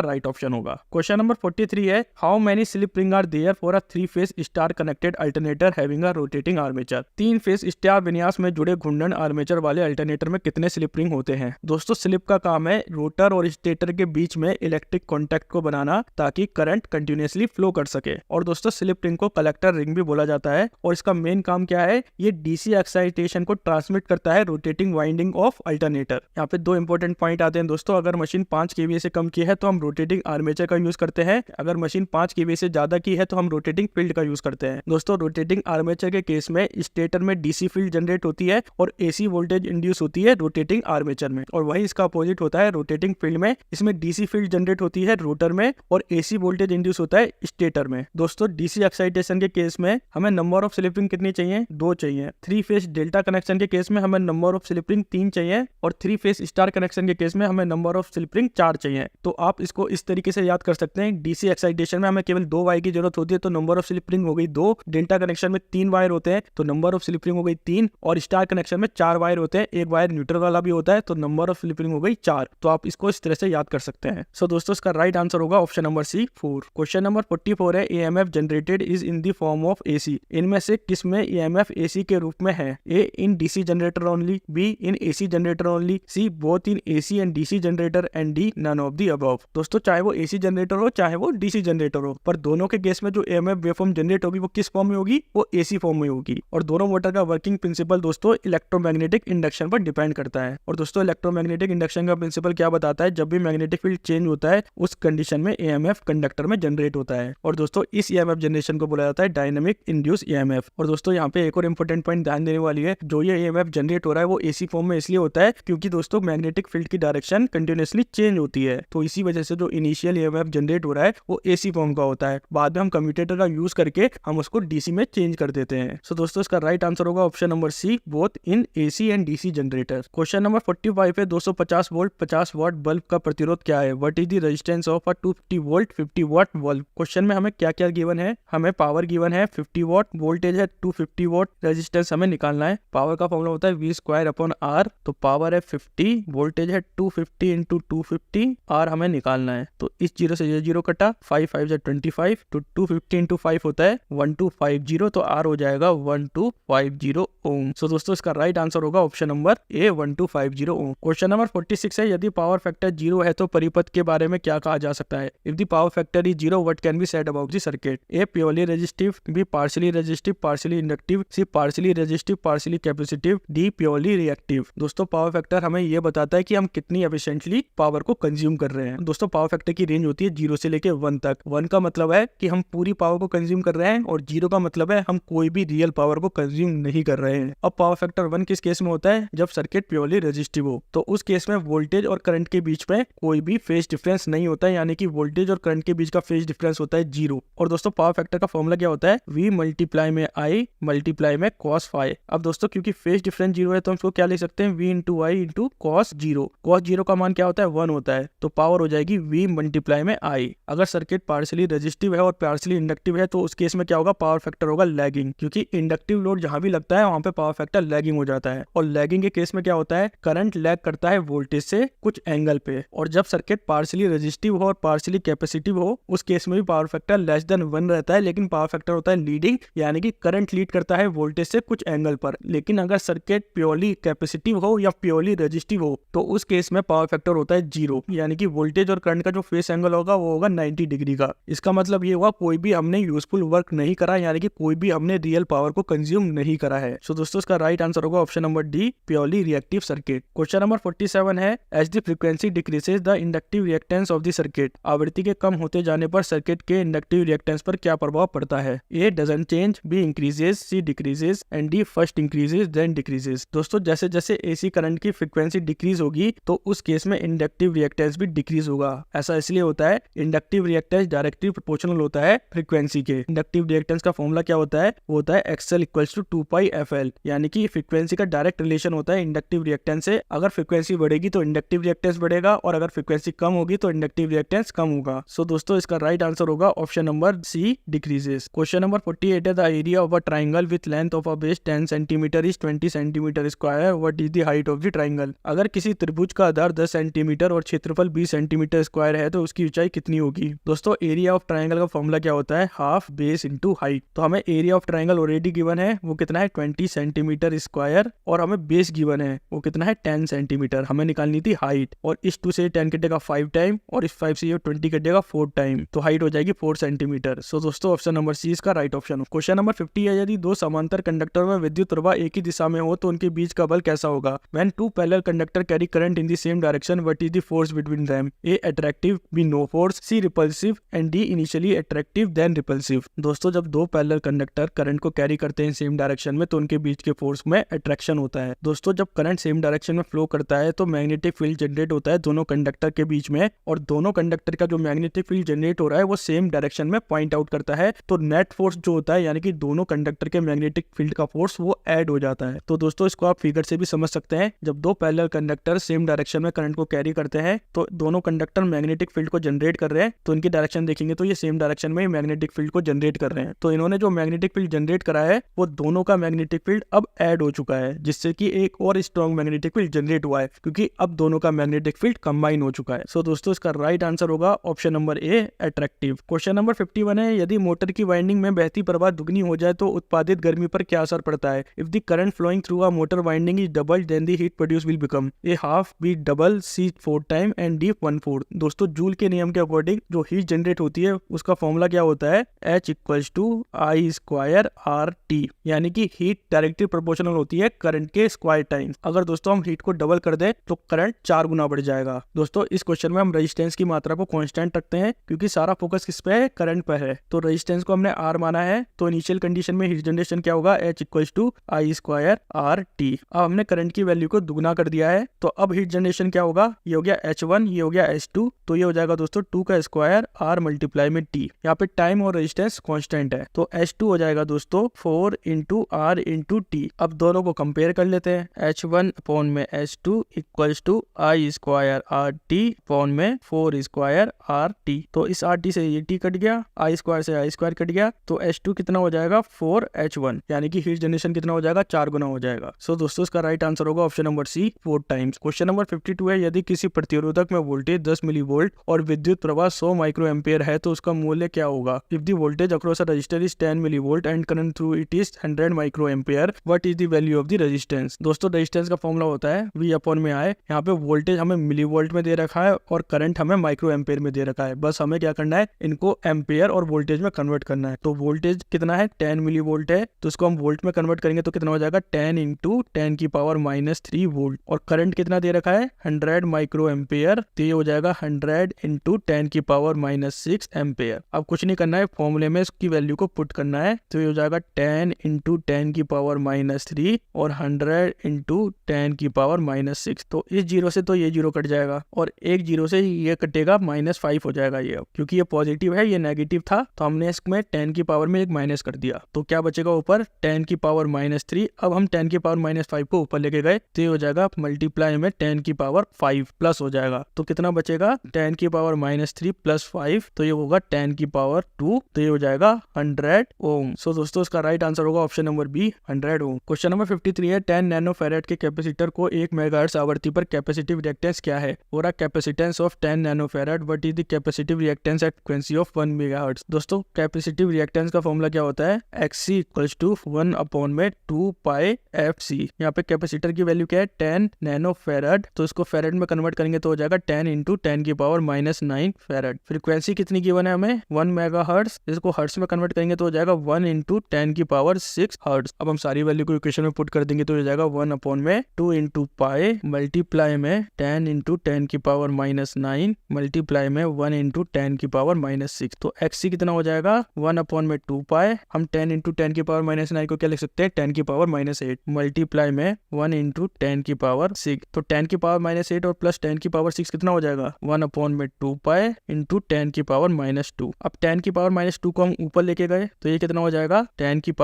राइट ऑप्शन होगा। क्वेश्चन नंबर 43 है, how many slip ring are there for a 3 phase star connected alternator having a rotating armature? 3 phase star विन्यास में जुड़े घूर्णन आर्मेचर वाले अल्टरनेटर में कितने स्लिप रिंग होते हैं? दोस्तों स्लिप का काम है रोटर और स्टेटर के बीच में इलेक्ट्रिक कॉन्टैक्ट को बनाना ताकि करंट कंटिन्यूअसली फ्लो कर सके। और दोस्तों स्लिप रिंग को कलेक्टर रिंग भी बोला जाता है और इसका मेन काम क्या है, ये डीसी एक्साइटेशन को ट्रांसमिट करता है रोटेटिंग वाइंडिंग ऑफ अल्टरनेटर। यहाँ पे 2 इंपॉर्टेंट पॉइंट आते हैं दोस्तों, अगर मशीन 5 kVA से कम की है तो हम रोटेटिंग आर्मेचर का यूज करते हैं, अगर मशीन 5 kVA से ज्यादा की है तो हम रोटेटिंग फील्ड का यूज करते हैं। दोस्तों रोटेटिंग आर्मेचर के केस में स्टेटर में डीसी फील्ड जनरेट होती है और एसी वोल्टेज इंड्यूस होती है रोटेटिंग आर्मेचर में, और वही इसका अपोजिट होता है रोटेटिंग फील्ड में, इसमें डीसी फील्ड जनरेट होती है रोटर में और एसी वोल्टेज इंड्यूस होता है स्टेटर में। दोस्तों डीसी एक्साइटेशन के केस में हमें नंबर ऑफ स्लिप रिंग कितनी चाहिए 2 चाहिए, 3 फेज डेल्टा कनेक्शन के केस में हमें नंबर ऑफ स्लिप रिंग 3 चाहिए और 3 फेज स्टार कनेक्शन के केस में हमें नंबर ऑफ स्लिप रिंग 4 चाहिए। तो आप इसको इस तरीके से याद कर सकते हैं, डीसी एक्साइटेशन में हमें केवल 2 वायर की जरूरत होती है तो नंबर ऑफ स्लिप रिंग हो गई 2, डेल्टा कनेक्शन में 3 वायर होते हैं तो नंबर ऑफ स्लिप रिंग हो गई 3, और स्टार कनेक्शन में 4 वायर होते हैं, एक वायर न्यूट्रल वाला भी होता है तो नंबर ऑफ स्लिप रिंग हो गई 4। तो आप इसको इस तरह से याद कर सकते हैं। सो दोस्तों इसका राइट आंसर होगा option number C 4। Question number 44 है, EMF generated is in the form of AC, इनमें से किस में EMF AC के रूप में है? A in DC generator only, B in AC generator only, C both in AC and DC generator and D none of the above. दोस्तों चाहे वो AC जनरेटर हो चाहे वो DC जनरेटर हो, पर दोनों के केस में जो EMF वेवफॉर्म जनरेट होगी वो किस फॉर्म में होगी, वो AC फॉर्म में होगी। और दोनों मोटर का वर्किंग प्रिंसिपल दोस्तों इलेक्ट्रोमैग्नेटिक इंडक्शन पर डिपेंड करता है। और दोस्तों इलेक्ट्रोमैग्नेटिक इंडक्शन का प्रिंसिपल क्या बताता है, जब भी मैग्नेटिक फील्ड चेंज होता है उस कंडीशन में EMF कंडक्टर में जनरेट होता है। और दोस्तों इस EMF जनरेशन को बोला जाता है डायनामिक इंड्यूस EMF। और दोस्तों यहाँ पे एक और इंपॉर्टेंट पॉइंट ध्यान देने वाली है, जो ये EMF जनरेट हो रहा है वो AC फॉर्म में इसलिए होता है क्योंकि दोस्तों मैग्नेटिक फील्ड की डायरेक्शन कंटिन्यूअसली चेंज होती है, तो इसी वजह से जो इनिशियल EMF जनरेट हो रहा है वो AC फॉर्म का होता है, बाद में हम कम्यूटेटर का यूज करके हम उसको DC में चेंज कर देते हैं। सो दोस्तों इसका राइट आंसर होगा option number C, both in AC and DC generator. Question number 45 है, 250 वोल्ट 50 वाट बल्ब का प्रतिरोध क्या है? What is the resistance of a 250 volt 50 watt bulb? Question में हमें क्या क्या गिवन है, हमें पावर गिवन है 50 वाट, वोल्टेज है 250 वाट, रेजिस्टेंस हमें निकालना है। पावर का फॉर्मूला होता है V²/R, तो पावर है 50, वोल्टेज है 250 इंटू 250, R हमें निकालना है। तो इस जीरो से ये जीरो कटा, 5 5 जा 25, तो 250 इंटू 5 होता है 1250, तो R हो जाएगा 1250 ओम। सो दोस्तों इसका राइट आंसर होगा option number A 1250 ohm. Question number 46 है, यदि पावर फैक्टर 0 है तो परिपथ के बारे में क्या कहा जा सकता है? If the power factor is 0 what can be said about the circuit? A purely resistive, B partially resistive partially inductive, C partially resistive partially capacitive, D purely reactive. दोस्तों पावर फैक्टर हमें ये बताता है कि हम कितनी एफिशिएंटली पावर को consume कर रहे हैं। दोस्तों पावर फैक्टर की रेंज होती है 0 से लेके 1 तक। 1 का मतलब है कि हम पूरी पावर को कंज्यूम कर रहे हैं और 0 का मतलब है हम कोई भी रियल पावर को कंज्यूम नहीं कर रहे हैं। अब पावर फैक्टर 1 किस केस में होता है? जब सर्किट प्योरली रेजिस्टिव हो, तो उस केस में वोल्टेज और करंट के बीच में कोई भी फेज डिफरेंस नहीं होता है, यानी कि वोल्टेज और करंट के बीच का फेज डिफरेंस होता है 0। और दोस्तों पावर फैक्टर का फॉर्मूला क्या होता है? V मल्टीप्लाई में I मल्टीप्लाई में cos phi। अब दोस्तों क्योंकि फेज डिफरेंस 0 है तो हम इसको क्या लिख सकते हैं? V into I into cos 0। cos 0 का मान क्या होता है? 1 होता है, तो पावर हो जाएगी V मल्टीप्लाई में I। अगर सर्किट पार्शियली रेजिस्टिव है और पार्शियली इंडक्टिव है तो उस केस में क्या होगा? पावर फैक्टर होगा लैगिंग, क्योंकि इंडक्टिव लोड जहां भी लगता है वहां पे पावर फैक्टर लैगिंग हो जाता है। और लैगिंग के केस में क्या होता है? करंट लैग करता है वोल्टेज से कुछ एंगल पे, और जब सर्किट पार्शियली रेजिस्टिव हो और पार्शियली कैपेसिटिव हो उस केस में भी पावर फैक्टर लेस देन 1 रहता है, लेकिन पावर फैक्टर होता है लीडिंग, यानी कि करंट लीड करता है वोल्टेज से कुछ एंगल पर। लेकिन अगर सर्किट प्योरली कैपेसिटिव हो या प्योरली रेजिस्टिव हो तो उस केस में पावर फैक्टर होता है 0, यानी कि वोल्टेज और करंट का जो फेस एंगल होगा वो होगा 90 डिग्री का। इसका मतलब ये हुआ कोई भी हमने यूजफुल वर्क नहीं करा, यानी कि कोई भी हमने रियल पावर को कंज्यूम नहीं करा है। सो दोस्तों इसका राइट आंसर होगा option number D, purely reactive circuit. Question number 47 है, as the frequency decreases the inductive reactance of the circuit. आवृत्ति के कम होते जाने पर सर्किट के इंडक्टिव रिएक्टेंस पर क्या प्रभाव पड़ता है? A doesn't change, B increases, C decreases and D first increases then decreases. दोस्तों जैसे जैसे एसी करंट की फ्रीक्वेंसी डिक्रीज होगी तो उस केस में इंडक्टिव रिएक्टेंस भी डिक्रीज होगा। ऐसा इसलिए होता है, इंडक्टिव रिएक्टेंस डायरेक्टली प्रोपोर्शनल होता है फ्रीक्वेंसी के। इंडक्टिव रिएक्टेंस का फॉर्मूला क्या होता है, वो होता है XL इक्वल्स टू 2πfl, यानी कि फ्रीक्वेंसी का डायरेक्ट रिलेशन होता है इंडक्टिव रिएक्टेंस से। अगर फ्रीक्वेंसी बढ़ेगी तो इंडक्टिव रिएक्टेंस बढ़ेगा, और अगर फ्रीक्वेंसी कम होगी तो इंडक्टिव रिएक्टेंस कम होगा। सो दोस्तों इसका राइट आंसर होगा option number C, decreases. Question number 48 है, the area of a triangle with length of a base 10 centimetre is 20 centimetre square, what is the height of the triangle. अगर किसी त्रिभुज का आधार 10 centimetre और क्षेत्रफल 20 सेंटीमीटर स्क्वायर है तो उसकी ऊंचाई कितनी होगी। दोस्तों एरिया ऑफ ट्राइंगल का फॉर्मूला क्या होता है, हाफ बेस इंटू हाइट। तो हमें area of triangle already given है, वो कितना है 20 सेंटीमीटर स्क्वायर, और हमें बेस गिवन है वो कितना है 10 सेंटीमीटर। हमें निकालनी थी हाइट, और इस 2 से 10 कटेगा 5 टाइम, और इस 5 से ये 20 कटेगा 4 टाइम, तो हाइट हो जाएगी 4 सेंटीमीटर। सो दोस्तों ऑप्शन नंबर सी इसका राइट ऑप्शन। क्वेश्चन नंबर 50 है, यदि दो समांतर कंडक्टर में विद्युत प्रवाह एक ही दिशा में हो तो उनके बीच का बल कैसा होगा। When two parallel conductor carry current in the same direction, what is the force between them. A attractive, B no force, C repulsive, and D initially attractive then repulsive. दोस्तों जब दो पैरेलल कंडक्टर करंट को carry करते हैं same direction में तो उनके बीच के फोर्स में अट्रैक्शन होता है। दोस्तों जब करंट सेम डायरेक्शन में फ्लो करता है तो मैग्नेटिक फील्ड जनरेट होता है दोनों कंडक्टर के बीच में, और दोनों कंडक्टर का जो मैग्नेटिक फील्ड जनरेट हो रहा है वो सेम डायरेक्शन में पॉइंट आउट करता है। तो नेट फोर्स जो होता है, यानी कि दोनों कंडक्टर के मैग्नेटिक फील्ड का फोर्स वो ऐड हो जाता है। तो दोस्तों इसको आप फिगर से भी समझ सकते हैं, जब दो पैरेलल कंडक्टर सेम डायरेक्शन में करंट को कैरी करते हैं तो दोनों कंडक्टर मैग्नेटिक फील्ड को जनरेट कर रहे हैं, तो इनकी डायरेक्शन देखेंगे तो ये सेम डायरेक्शन में ही मैग्नेटिक फील्ड को जनरेट कर रहे हैं। तो इन्होंने जो मैग्नेटिक फील्ड जनरेट करा है वो दोनों का मैग्नेटिक फील्ड अब ऐड हो चुका है, जिससे कि एक और स्ट्रॉन्ग मैग्नेटिक फील्ड जनरेट हुआ है, क्योंकि अब दोनों का मैग्नेटिक फील्ड कंबाइन हो चुका है। सो दोस्तों इसका राइट आंसर होगा ऑप्शन नंबर ए, अट्रैक्टिव। क्वेश्चन नंबर 51 है, यदि मोटर की वाइंडिंग में बहती प्रवाह दुगनी हो जाए तो उत्पादित गर्मी पर क्या असर पड़ता है। If the current flowing through a motor winding is double then the heat produce will become A half, B double, C 4 time, and D 1/4। दोस्तों जूल के नियम के अकॉर्डिंग जो हीट जनरेट होती है उसका फॉर्मूला क्या होता है, H equals to I square R T, यानी कि हीट डायरेक्टली प्रोपोर्शनल होती है करंट के स्क्वायर टाइम। अगर दोस्तों हम हीट को डबल कर दें तो करंट 4 गुना बढ़ जाएगा। दोस्तों इस क्वेश्चन में हम रेजिस्टेंस की मात्रा को कांस्टेंट रखते हैं, क्योंकि सारा फोकस किस पे है, करंट पे है। तो रेजिस्टेंस को हमने R माना है, तो इनिशियल कंडीशन में हीट जनरेशन क्या होगा, H equals to I square R T. अब हमने करंट की वैल्यू को दुगना कर दिया है, तो अब हीट जनरेशन क्या होगा, ये हो गया H1, ये हो गया H2, तो ये हो जाएगा दोस्तों 2 का स्क्वायर R मल्टीप्लाई में T। यहाँ पे टाइम और रेजिस्टेंस कांस्टेंट है, तो H2 हो जाएगा दोस्तों 4 इंटू R इंटू T। अब दोनों को कंपेयर कर लेते हैं, H1 अपॉन में H2 equals to I square R T upon में 4 स्क्वायर आर टी। तो इस आर टी से ये टी कट गया, आई स्क्वायर से आई स्क्वायर कट गया, तो H2 कितना हो जाएगा 4H1, यानी कि हीट जनरेशन कितना हो जाएगा, 4 गुना हो जाएगा। सो दोस्तों इसका राइट आंसर होगा option number C, 4 times. Question number 52 है, यदि किसी प्रतिरोधक में वोल्टेज 10 मिलीवोल्ट और विद्युत प्रवाह 100 माइक्रो एम्पियर है तो उसका मूल्य क्या होगा। If the voltage across a resistor is 10 millivolt and current through it is 100 micro ampere, what is the value of the resistance. दोस्तों रेजिस्टेंस का फॉर्मूला होता है V अपॉन में I। यहाँ पे वोल्टेज हमें मिलीवोल्ट में दे रखा है और करंट हमें माइक्रो एम्पियर में दे रखा है, बस हमें क्या करना है, इनको एम्पियर और वोल्टेज में कन्वर्ट करना है। तो वोल्टेज कितना है 10 मिलीवोल्ट है, तो इसको हम वोल्ट में कन्वर्ट करेंगे तो कितना हो जाएगा 10 इंटू 10 की पावर -3 वोल्ट, और करंट कितना दे रखा है 100 माइक्रो एम्पियर, तो ये हो जाएगा 100 इंटू 10 की पावर -6 एम्पियर। अब कुछ नहीं करना है, फॉर्मूले में इसकी वैल्यू को पुट करना है, तो ये हो जाएगा 10 इंटू 10 की पावर -3 और 100 इंटू 10 की पावर -6। तो इस जीरो से तो ये जीरो कट जाएगा, और एक जीरो से ये कटेगा -5 हो जाएगा ये। अब क्योंकि ये पॉजिटिव है ये नेगेटिव था, तो हमने इसमें 10 की पावर में एक माइनस कर दिया, तो क्या बचेगा ऊपर 10 की पावर -3। अब हम 10 की पावर -5 को ऊपर लेके गए, तो ये हो जाएगा मल्टीप्लाई में 10 की पावर 5 प्लस हो जाएगा, तो कितना बचेगा 10 की पावर -3 प्लस 5, तो ये होगा 10 की पावर 2, तो ये हो जाएगा 100 ओम। सो दोस्तों इसका राइट आंसर होगा ऑप्शन नंबर बी, 100 ओम। क्वेश्चन नंबर 53 है, 10 नैनो फैराड के कैपेसिटर को 1 मेगाहर्ट्ज आवृत्ति पर कैपेसिटिव रिएक्टेंस क्या है। और capacitance of 10 nano farad, what is the capacitive reactance at frequency of 1 megahertz. दोस्तों कैपेसिटिव रिएक्टेंस का फॉर्मूला क्या होता है, XC इक्वल्स टू 1 अपॉन में 2 पाई FC। यहाँ पे कैपेसिटर की वैल्यू क्या है 10 नैनो फैराड, तो इसको फैराड में कन्वर्ट करेंगे तो हो जाएगा 10 इंटू 10 की पावर -9 फैराड। फ्रीक्वेंसी कितनी गिवन है हमें 1 मेगाहर्ट्ज, इसको हर्ट्ज में कन्वर्ट करेंगे तो हो जाएगा 1 इंटू 10 की पावर 6 हर्ट्ज। अब हम सारी वैल्यू को इक्वेशन में पुट कर देंगे तो हो जाएगा 1 अपॉन में 2 इंटू पाई मल्टीप्लाई में 10 इंटू 10 की पावर -9 मल्टीप्लाई में 1 इंटू 10 की पावर -6। तो XC कितना हो जाएगा 1 अपॉन में 2 पाई, हम 10 इंटू 10 की पावर -9 को क्या लिख सकते हैं 10 की पावर -8 मल्टीप्लाई में 1 इंटू 10 की पावर 6। तो 10 की पावर 10⁻⁸ और प्लस 10⁻⁶ कितना हो जाएगा 1/2π इंटू 10⁻⁻²। अब 10⁻⁻² को हम ऊपर लेके गए तो ये कितना हो जाएगा 10⁻²/2π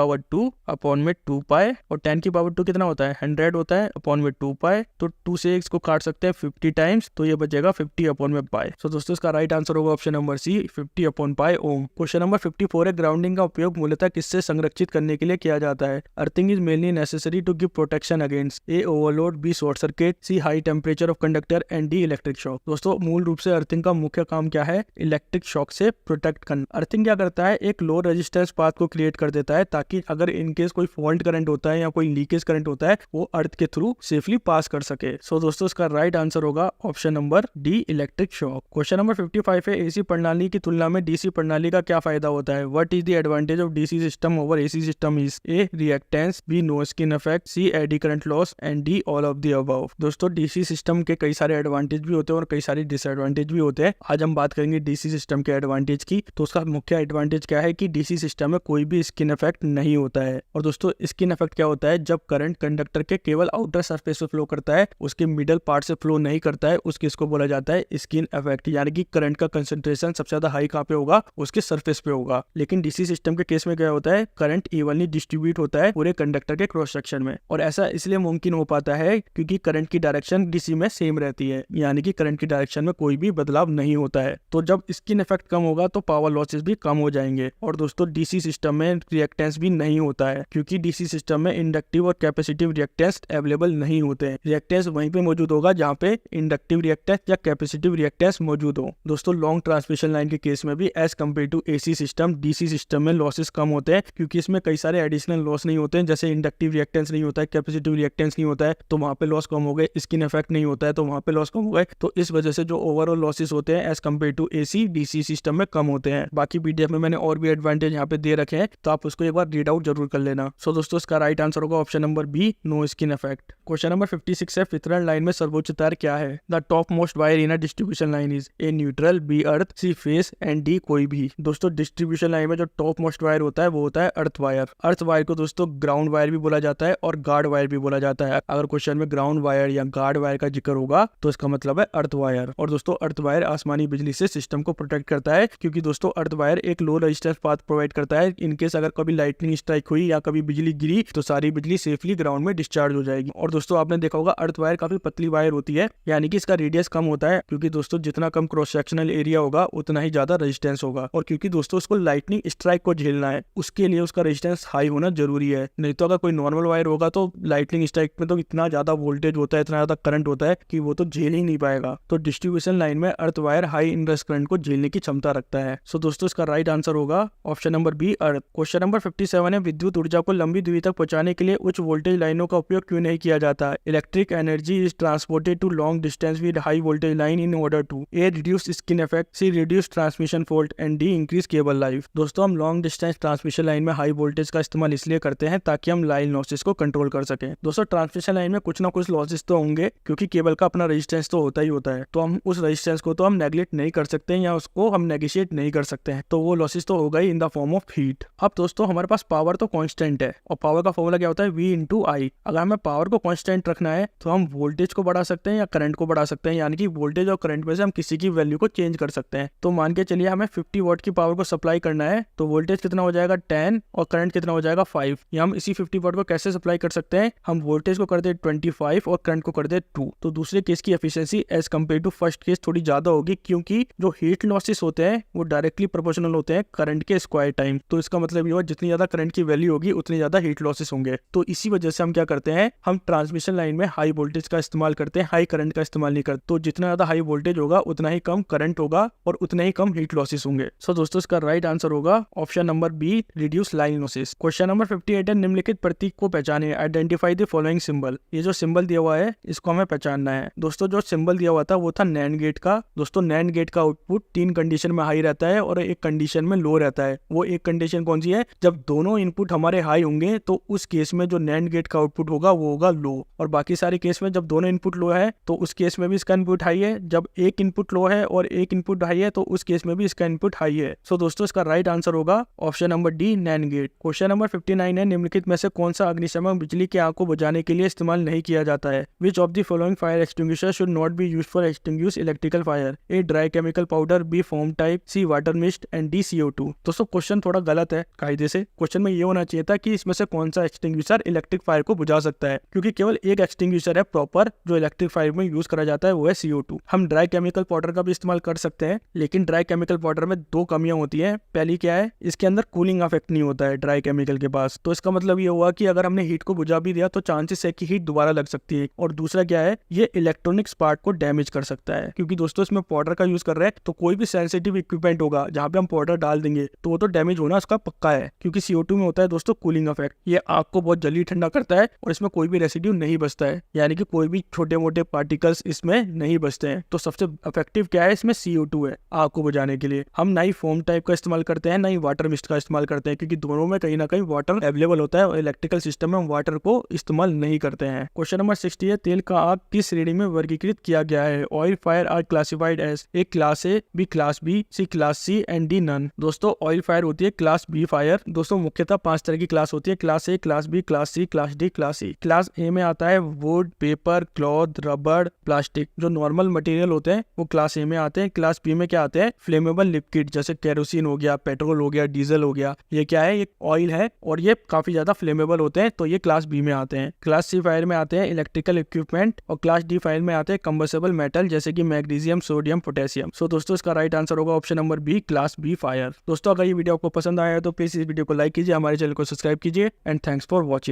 और 10⁻² कितना होता है 100 होता है /2π। तो 2 से इसको काट सकते हैं 50 टाइम्स, तो ये बचेगा 50/π। सो दोस्तों इसका राइट आंसर होगा ऑप्शन नंबर सी 50/π ओम। क्वेश्चन नंबर 54 है, ग्राउंडिंग का उपयोग मूलतः किससे संरक्षित करने के लिए किया जाता है? Earthing is mainly necessary to give protection against A overload, B short circuit, C high temperature of conductor and D electric shock. दोस्तों मूल रूप से अर्थिंग का मुख्य काम क्या है? इलेक्ट्रिक शॉक से प्रोटेक्ट करना। अर्थिंग क्या करता है? एक लो रेजिस्टेंस पाथ को क्रिएट कर देता है ताकि अगर इनकेस कोई फॉल्ट करंट होता है या कोई लीकेज करंट होता है वो अर्थ के थ्रू सेफली पास कर सके। सो दोस्तों इसका राइट आंसर होगा option number D electric shock. Question number 55 है, एसी प्रणाली की तुलना में डीसी प्रणाली का क्या फायदा होता है? What is the advantage of DC system over AC system? Is A reactance, B no skin effect, C eddy current loss and D all of the above. दोस्तों डीसी सिस्टम के कई सारे एडवांटेज भी होते हैं और कई सारे डिसएडवांटेज भी होते हैं। आज हम बात करेंगे डीसी सिस्टम के एडवांटेज की। तो उसका मुख्य एडवांटेज क्या है कि डीसी सिस्टम में कोई भी स्किन इफेक्ट नहीं होता है। और दोस्तों स्किन इफेक्ट क्या होता है? जब करंट कंडक्टर के केवल आउटर सरफेस पे फ्लो करता है, उसके मिडल पार्ट से फ्लो नहीं करता है, उस केस को बोला जाता है स्किन इफेक्ट। यानी कि करंट का कंसंट्रेशन सबसे ज्यादा हाई कहाँ पे होगा? उसके सरफेस पे होगा। लेकिन डीसी सिस्टम के केस में क्या होता है? करंट इवनली डिस्ट्रीब्यूट होता है पूरे कंडक्टर के क्रॉस सेक्शन में। और ऐसा इसलिए मुमकिन हो पाता है क्योंकि करंट की डायरेक्शन डीसी में सेम रहती है, यानी कि करंट की डायरेक्शन में कोई भी बदलाव नहीं होता है। तो जब स्किन इफेक्ट कम होगा तो पावर लॉसेस भी कम हो जाएंगे। और दोस्तों डीसी सिस्टम में रिएक्टेंस भी नहीं होता है क्योंकि डीसी सिस्टम में इंडक्टिव और कैपेसिटिव रिएक्टेंस अवेलेबल नहीं होते हैं। रिएक्टेंस वहीं पे मौजूद होगा जहाँ पे इंडक्टिव रिएक्टेंस या कैपेसिटिव रिएक्टेंस मौजूद हो। दोस्तों लॉन्ग ट्रांसमिशन लाइन के केस में भी as compare to AC system DC system में लॉसेस कम होते हैं क्योंकि इसमें कई सारे एडिशनल लॉस नहीं होते हैं। जैसे इंडक्टिव रिएक्टेंस नहीं होता है, कैपेसिटिव रिएक्टेंस नहीं होता है, तो वहाँ पे लॉस कम हो गए। स्किन इफेक्ट नहीं होता है तो वहाँ पे लॉस कम हो गए। तो इस वजह से जो ओवरऑल लॉसेस होते हैं as compare to AC DC system में कम होते हैं। बाकी पीडीएफ में मैंने और भी एडवांटेज यहाँ पे दे रखे हैं, तो आप उसको एक बार रीड आउट जरूर कर लेना। सो दोस्तों इसका राइट आंसर होगा option number B no skin effect. Question number 56 है, वितरण लाइन में सर्वोच्च तार क्या है? The top most wire in a distribution line is A neutral, B earth, C phase and D कोई भी। दोस्तों डिस्ट्रीब्यूशन लाइन में जो टॉप मोस्ट वायर होता है वो होता है अर्थ वायर। अर्थ वायर को दोस्तों ग्राउंड वायर भी बोला जाता है और गार्ड वायर भी बोला जाता है। अगर क्वेश्चन में ग्राउंड वायर या गार्ड वायर का जिक्र होगा तो इसका मतलब है अर्थ वायर। और दोस्तों अर्थ वायर आसमानी बिजली से सिस्टम को प्रोटेक्ट करता है क्योंकि दोस्तों अर्थ वायर एक लो रेजिस्टेंस पाथ प्रोवाइड करता है। इनकेस अगर कभी लाइटनिंग स्ट्राइक हुई या कभी बिजली गिरी तो सारी बिजली सेफली ग्राउंड में डिस्चार्ज हो जाएगी। और दोस्तों आपने देखा होगा अर्थ वायर काफी पतली वायर होती है, यानी कि इसका रेडियस कम होता है क्योंकि दोस्तों जितना कम क्रॉस सेक्शनल एरिया होगा उतना ही ज्यादा रेजिस्टेंस होगा। और क्योंकि दोस्तों उसको लाइटनिंग स्ट्राइक को झेलना है उसके लिए उसका रेजिस्टेंस हाई होना जरूरी है। नहीं तो अगर कोई नॉर्मल वायर होगा तो लाइटनिंग स्ट्राइक में तो इतना ज्यादा वोल्टेज होता है, इतना ज्यादा करंट होता है कि वो तो झेल ही नहीं पाएगा। तो डिस्ट्रीब्यूशन लाइन में earth wire high Indus current को झेलने की क्षमता रखता है। सो दोस्तों इसका राइट आंसर होगा ऑप्शन नंबर बी अर्थ। क्वेश्चन नंबर 57 है, विद्युत ऊर्जा को लंबी दूरी तक पहुंचाने के लिए उच्च वोल्टेज लाइनों का उपयोग क्यों नहीं किया जाता? Electric energy is transported to long distance with high voltage line in order to A reduce skin effect, C reduce transmission fault and D increase cable life. दोस्तों हम लॉन्ग डिस्टेंस ट्रांसमिशन लाइन में high voltage का इस्तेमाल इसलिए करते हैं ताकि हम लाइन लॉसेस को कंट्रोल कर सकें। दोस्तों ट्रांसमिशन लाइन में कुछ ना कुछ लॉसेस तो होंगे क्योंकि केबल का अपना रेजिस्टेंस तो होता ही होता है, तो हम उस रेजिस्टेंस को तो हम नेग्लेक्ट नहीं कर सकते या उसको हम नेगोशिएट नहीं कर सकते हैं, तो वो लॉसेस तो होगा ही in the form of heat. अब दोस्तों हमारे पास पावर तो कांस्टेंट है और पावर का फॉर्मूला क्या होता है? V इंटू आई। अगर हमें पावर को कांस्टेंट रखना है तो हम वोल्टेज को बढ़ा सकते हैं या करंट को बढ़ा सकते हैं, यानी कि वोल्टेज और करंट में से हम किसी की वैल्यू को चेंज कर सकते हैं। तो मान के चलिए हमें 50 वॉट की पावर को सप्लाई करना है तो वोल्टेज कितना हो जाएगा 10 और करंट कितना हो जाएगा 5। या हम इसी 50 वॉट को कैसे सप्लाई कर सकते हैं? हम वोल्टेज को कर दे 25 और करंट को कर दे 2। तो दूसरे केस की efficiency as compare to first case थोड़ी ज्यादा होगी क्योंकि जो हीट लॉसेस होते हैं वो डायरेक्टली प्रोपोर्शनल होते हैं करंट के स्क्वायर टाइम। तो इसका मतलब ये हुआ जितनी ज्यादा करंट की वैल्यू होगी उतनी ज्यादा हीट लॉसेस होंगे। तो इसी वजह से हम क्या करते हैं, हम ट्रांसमिशन लाइन में हाई वोल्टेज का इस्तेमाल करते हैं, हाई करंट का इस्तेमाल नहीं करते। तो जितना ज्यादा हाई वोल्टेज होगा उतना ही कम करंट होगा और उतने ही कम हीट लॉसेस होंगे। सो दोस्तों इसका राइट आंसर होगा option number be reduce line losses. Question number 58 है, निम्नलिखित प्रतीक को पहचाने, आइडेंटिफाई द फॉलोइंग सिंबल। ये जो सिंबल दिया हुआ है इसको हमें पहचानना है। दोस्तों जो सिंबल दिया हुआ था वो था नैंड गेट का। दोस्तों नैंड गेट का आउटपुट 3 कंडीशन में हाई रहता है और एक कंडीशन में लो रहता है। वो एक कंडीशन कौन सी है? जब दोनों इनपुट हमारे हाई होंगे तो उस केस में जो नैंड गेट का आउटपुट होगा वो होगा लो, और बाकी सारे केस में जब दोनों इनपुट लो है तो उस केस में भी इसका इनपुट हाई है। जब एक इनपुट लो है और एक इनपुट हाई है तो उस केस में भी इसका इनपुट हाई है। सो दोस्तों इसका राइट आंसर होगा option number D NAND gate. Question number 59 है, निम्नलिखित में से कौन सा अग्निशमन बिजली की आग को बुझाने के लिए इस्तेमाल नहीं किया जाता है? Which of the following fire extinguisher should not be used for extinguish electrical fire? A. dry chemical powder, B. foam type, C. water mist and D. CO2। दोस्तों क्वेश्चन थोड़ा गलत है कायदे से। क्वेश्चन में ये होना चाहिए था कि इसमें से कौन सा एक्सटिंग्विशर इलेक्ट्रिक फायर को बुझा सकता है, क्योंकि केवल एक एक्सटिंग्विशर है प्रॉपर जो इलेक्ट्रिक फायर में यूज करा जाता है, वो है CO2। हम ड्राई केमिकल पाउडर का भी इस्तेमाल कर सकते हैं, लेकिन ड्राई केमिकल पाउडर में दो कमियां होती हैं। पहली क्या है, इसके अंदर कूलिंग इफेक्ट नहीं होता है ड्राई केमिकल के पास, तो इसका मतलब ये हुआ कि अगर हमने हीट को बुझा भी दिया तो चांसेस है कि हीट दोबारा लग सकती है। और दूसरा क्या है, ये इलेक्ट्रॉनिक्स पार्ट को डैमेज कर सकता है, क्योंकि दोस्तों इसमें पाउडर का यूज कर रहे हैं तो कोई भी सेंसिटिव इक्विपमेंट होगा जहां पे हम पाउडर डाल देंगे तो वो तो डैमेज होना उसका पक्का है, क्योंकि CO2 में होता है दोस्तों कूलिंग इफेक्ट। ये आग को बहुत जल्दी ठंडा करता है और इसमें कोई भी रेसिड्यू नहीं बचता है, यानी कि कोई भी छोटे मोटे पार्टिकल्स इसमें नहीं बचते हैं। तो सबसे इफेक्टिव क्या है इसमें, CO2 है आग को बुझाने के लिए। हम ना ही फोम टाइप का इस्तेमाल करते हैं ना ही वाटर मिस्ट का इस्तेमाल करते हैं, क्योंकि दोनों में कहीं ना कहीं वाटर अवेलेबल होता है और इलेक्ट्रिकल सिस्टम में हम वाटर को इस्तेमाल नहीं करते हैं। क्वेश्चन नंबर 60 है, तेल का आग किस श्रेणी में वर्गीकृत किया गया है? Oil fire are classified as A class A, B class B, C class C and D none. दोस्तों ऑयल फायर होती है क्लास बी फायर। दोस्तों मुख्यतः 5 तरह की क्लास होती है, class A, class B, class C, class D, class C. Class A में आता है वुड, पेपर, क्लॉथ, रबड़, प्लास्टिक। जो नॉर्मल मटेरियल होते हैं वो क्लास ए में आते हैं। क्लास बी में क्या आते हैं, फ्लेमेबल लिक्विड, जैसे केरोसिन हो गया, पेट्रोल हो गया, डीजल हो गया। ये क्या है, ये ऑयल है और ये काफी ज्यादा फ्लेमेबल होते हैं, तो ये क्लास बी में आते हैं। क्लास सी फायर में आते हैं इलेक्ट्रिकल इक्विपमेंट और क्लास डी फायर में आते हैं कंबसेबल मेटल जैसे कि मैग्नीशियम, सोडियम, पोटेशियम। सो दोस्तों इसका राइट आंसर होगा option number B, class B fire. दोस्तों अगर ये वीडियो आपको पसंद आया है तो प्लीज इस वीडियो को लाइक कीजिए, हमारे चैनल को सब्सक्राइब कीजिए एंड थैंक्स फॉर वॉचिंग।